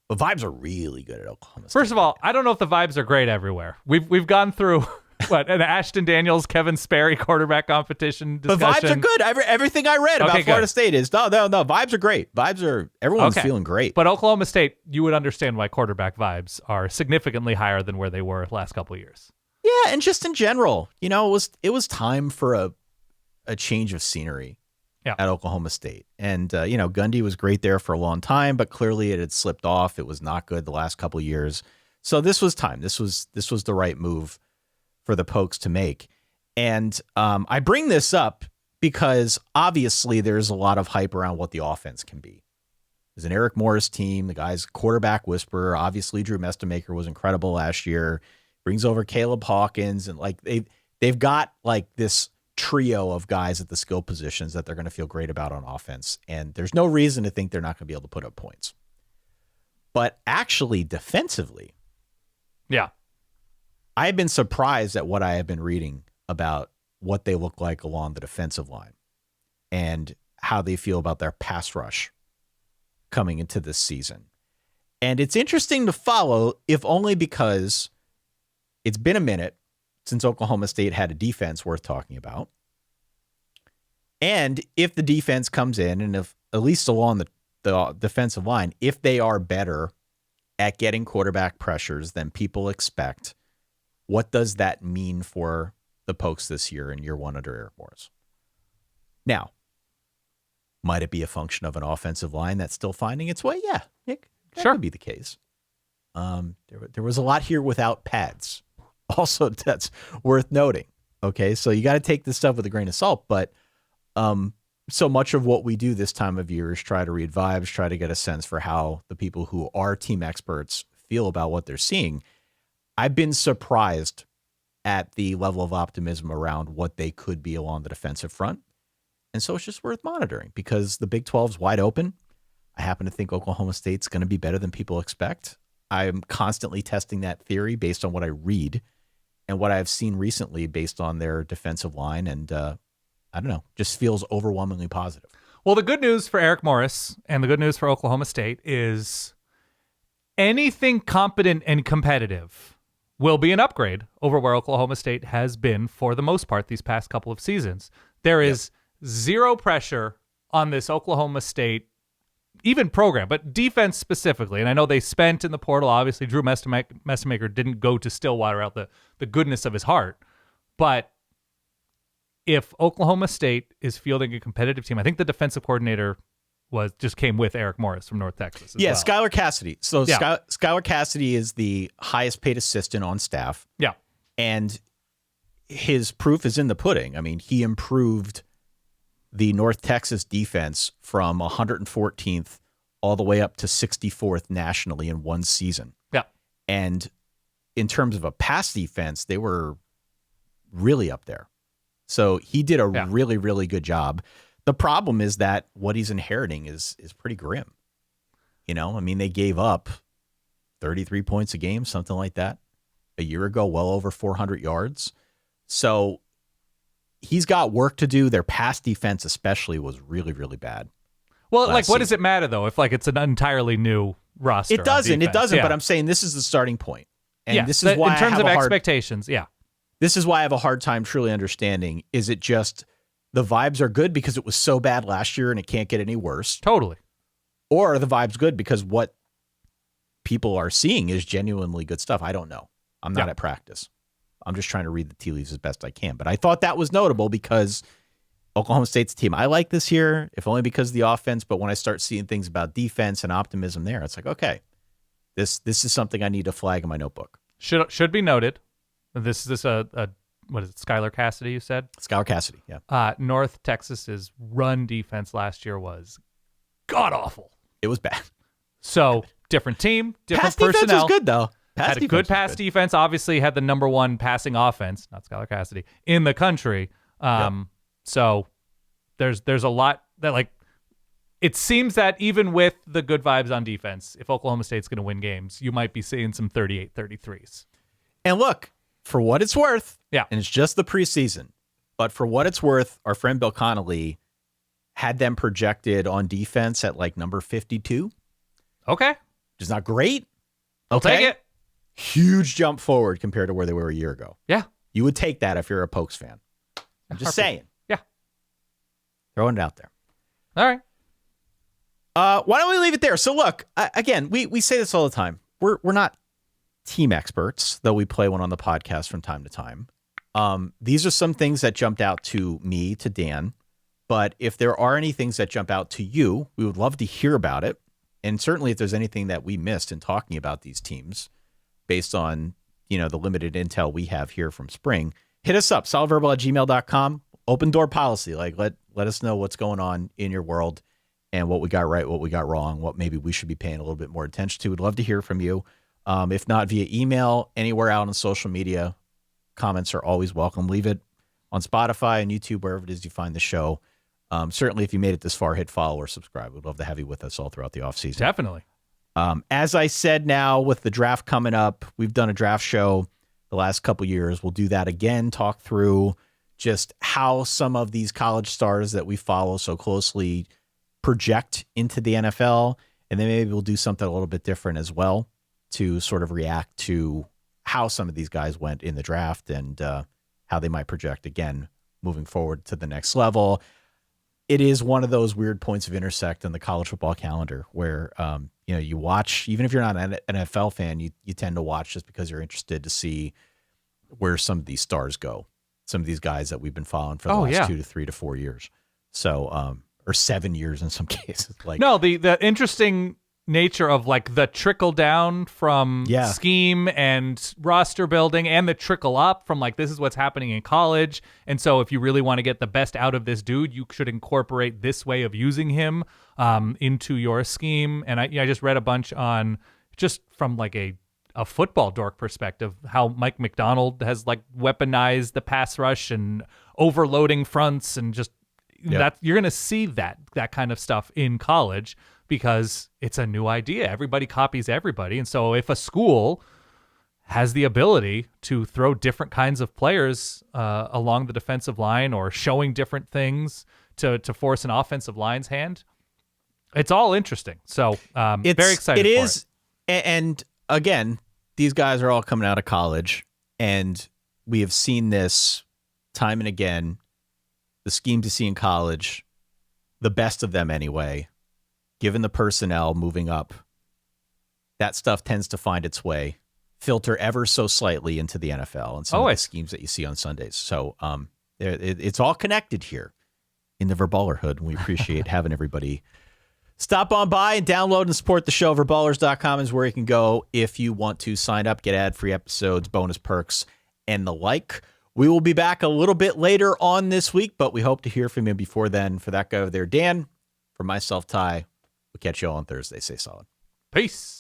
But vibes are really good at Oklahoma State. First of all, I don't know if the vibes are great everywhere. We've gone through an Ashton Daniels, Kevin Sperry quarterback competition discussion. But vibes are good. Everything I read about Florida State is no. Vibes are great. Everyone's feeling great. But Oklahoma State, you would understand why quarterback vibes are significantly higher than where they were last couple of years. Yeah, and just in general, it was time for a change of scenery at Oklahoma State. And Gundy was great there for a long time, but clearly it had slipped off. It was not good the last couple of years. So this was time. This was the right move for the Pokes to make. And I bring this up because obviously there's a lot of hype around what the offense can be. There's an Eric Morris team. The guy's quarterback whisperer. Obviously, Drew Mestamaker was incredible last year. Brings over Caleb Hawkins. And like they've got like this trio of guys at the skill positions that they're going to feel great about on offense. And there's no reason to think they're not going to be able to put up points. But actually defensively, I've been surprised at what I have been reading about what they look like along the defensive line and how they feel about their pass rush coming into this season. And it's interesting to follow, if only because it's been a minute since Oklahoma State had a defense worth talking about. And if the defense comes in, and if at least along the defensive line, if they are better at getting quarterback pressures than people expect, what does that mean for the Pokes this year in year one under Eric Morris? Now, might it be a function of an offensive line that's still finding its way? Yeah, that could be the case. There was a lot here without pads. Also, that's worth noting. Okay, so you got to take this stuff with a grain of salt, but so much of what we do this time of year is try to read vibes, try to get a sense for how the people who are team experts feel about what they're seeing. I've been surprised at the level of optimism around what they could be along the defensive front. And so it's just worth monitoring because the Big 12 is wide open. I happen to think Oklahoma State's going to be better than people expect. I'm constantly testing that theory based on what I read and what I've seen recently based on their defensive line. And I don't know, just feels overwhelmingly positive. Well, the good news for Eric Morris and the good news for Oklahoma State is anything competent and competitive will be an upgrade over where Oklahoma State has been for the most part these past couple of seasons. There is zero pressure on this Oklahoma State, even program, but defense specifically. And I know they spent in the portal. Obviously, Drew Messemaker didn't go to Stillwater out the goodness of his heart. But if Oklahoma State is fielding a competitive team, I think the defensive coordinator just came with Eric Morris from North Texas. Yeah, well. Skylar Cassidy. So Skylar Cassidy is the highest paid assistant on staff. Yeah. And his proof is in the pudding. I mean, he improved the North Texas defense from 114th all the way up to 64th nationally in one season. Yeah. And in terms of a pass defense, they were really up there. So he did a really, really good job. The problem is that what he's inheriting is pretty grim. You know, I mean, they gave up 33 points a game, something like that, a year ago, well over 400 yards. So he's got work to do. Their pass defense especially was really, really bad. Well, like, what does it matter, though, if, like, it's an entirely new roster? It doesn't, but I'm saying this is the starting point. And this is why in terms of expectations, This is why I have a hard time truly understanding. Is it just the vibes are good because it was so bad last year and it can't get any worse? Totally. Or are the vibes good because what people are seeing is genuinely good stuff? I don't know. I'm not at practice. I'm just trying to read the tea leaves as best I can. But I thought that was notable because Oklahoma State's team I like this year, if only because of the offense. But when I start seeing things about defense and optimism there, it's like, okay, this is something I need to flag in my notebook. Should be noted. This is what is it, Skylar Cassidy, you said? Skylar Cassidy, yeah. North Texas's run defense last year was god-awful. It was bad. So, different team, different pass personnel. Defense was good, though. Had a good pass defense. Obviously, had the number one passing offense, not Skylar Cassidy, in the country. So, there's a lot that, like, it seems that even with the good vibes on defense, if Oklahoma State's going to win games, you might be seeing some 38-33s. And look, for what it's worth, and it's just the preseason, but for what it's worth, our friend Bill Connolly had them projected on defense at like number 52. Okay. Which is not great. I'll take it. Huge jump forward compared to where they were a year ago. Yeah. You would take that if you're a Pokes fan. I'm just saying. Yeah. Throwing it out there. All right. Why don't we leave it there? So look, again, we say this all the time. We're not team experts, though we play one on the podcast from time to time. These are some things that jumped out to me, to Dan. But if there are any things that jump out to you, we would love to hear about it. And certainly if there's anything that we missed in talking about these teams based on, the limited intel we have here from spring, hit us up, solidverbal@gmail.com. Open door policy. Like, let us know what's going on in your world and what we got right, what we got wrong, what maybe we should be paying a little bit more attention to. We'd love to hear from you. If not via email, anywhere out on social media, comments are always welcome. Leave it on Spotify and YouTube, wherever it is you find the show. Certainly, if you made it this far, hit follow or subscribe. We'd love to have you with us all throughout the offseason. Definitely. As I said, now with the draft coming up, we've done a draft show the last couple years. We'll do that again, talk through just how some of these college stars that we follow so closely project into the NFL. And then maybe we'll do something a little bit different as well to sort of react to how some of these guys went in the draft and how they might project again moving forward to the next level. It is one of those weird points of intersect in the college football calendar where, you watch, even if you're not an NFL fan, you tend to watch just because you're interested to see where some of these stars go. Some of these guys that we've been following for the last 2 to 3 to 4 years. So, or 7 years in some cases. Like, no, the interesting nature of like the trickle down from Yeah. scheme and roster building and the trickle up from like, this is what's happening in college. And so if you really want to get the best out of this dude, you should incorporate this way of using him into your scheme. And I just read a bunch on just from like a football dork perspective, how Mike McDonald has like weaponized the pass rush and overloading fronts and just that you're going to see that kind of stuff in college because it's a new idea. Everybody copies everybody. And so if a school has the ability to throw different kinds of players along the defensive line or showing different things to force an offensive line's hand, it's all interesting. So very excited for it. And again, these guys are all coming out of college, and we have seen this time and again. The schemes you see in college, the best of them anyway, given the personnel moving up, that stuff tends to find its way, filter ever so slightly into the NFL and some of the schemes that you see on Sundays. So it's all connected here in the Verballerhood. We appreciate having everybody stop on by and download and support the show. Verballers.com is where you can go if you want to sign up, get ad-free episodes, bonus perks, and the like. We will be back a little bit later on this week, but we hope to hear from you before then. For that guy over there, Dan, for myself, Ty, we'll catch you all on Thursday. Stay solid. Peace.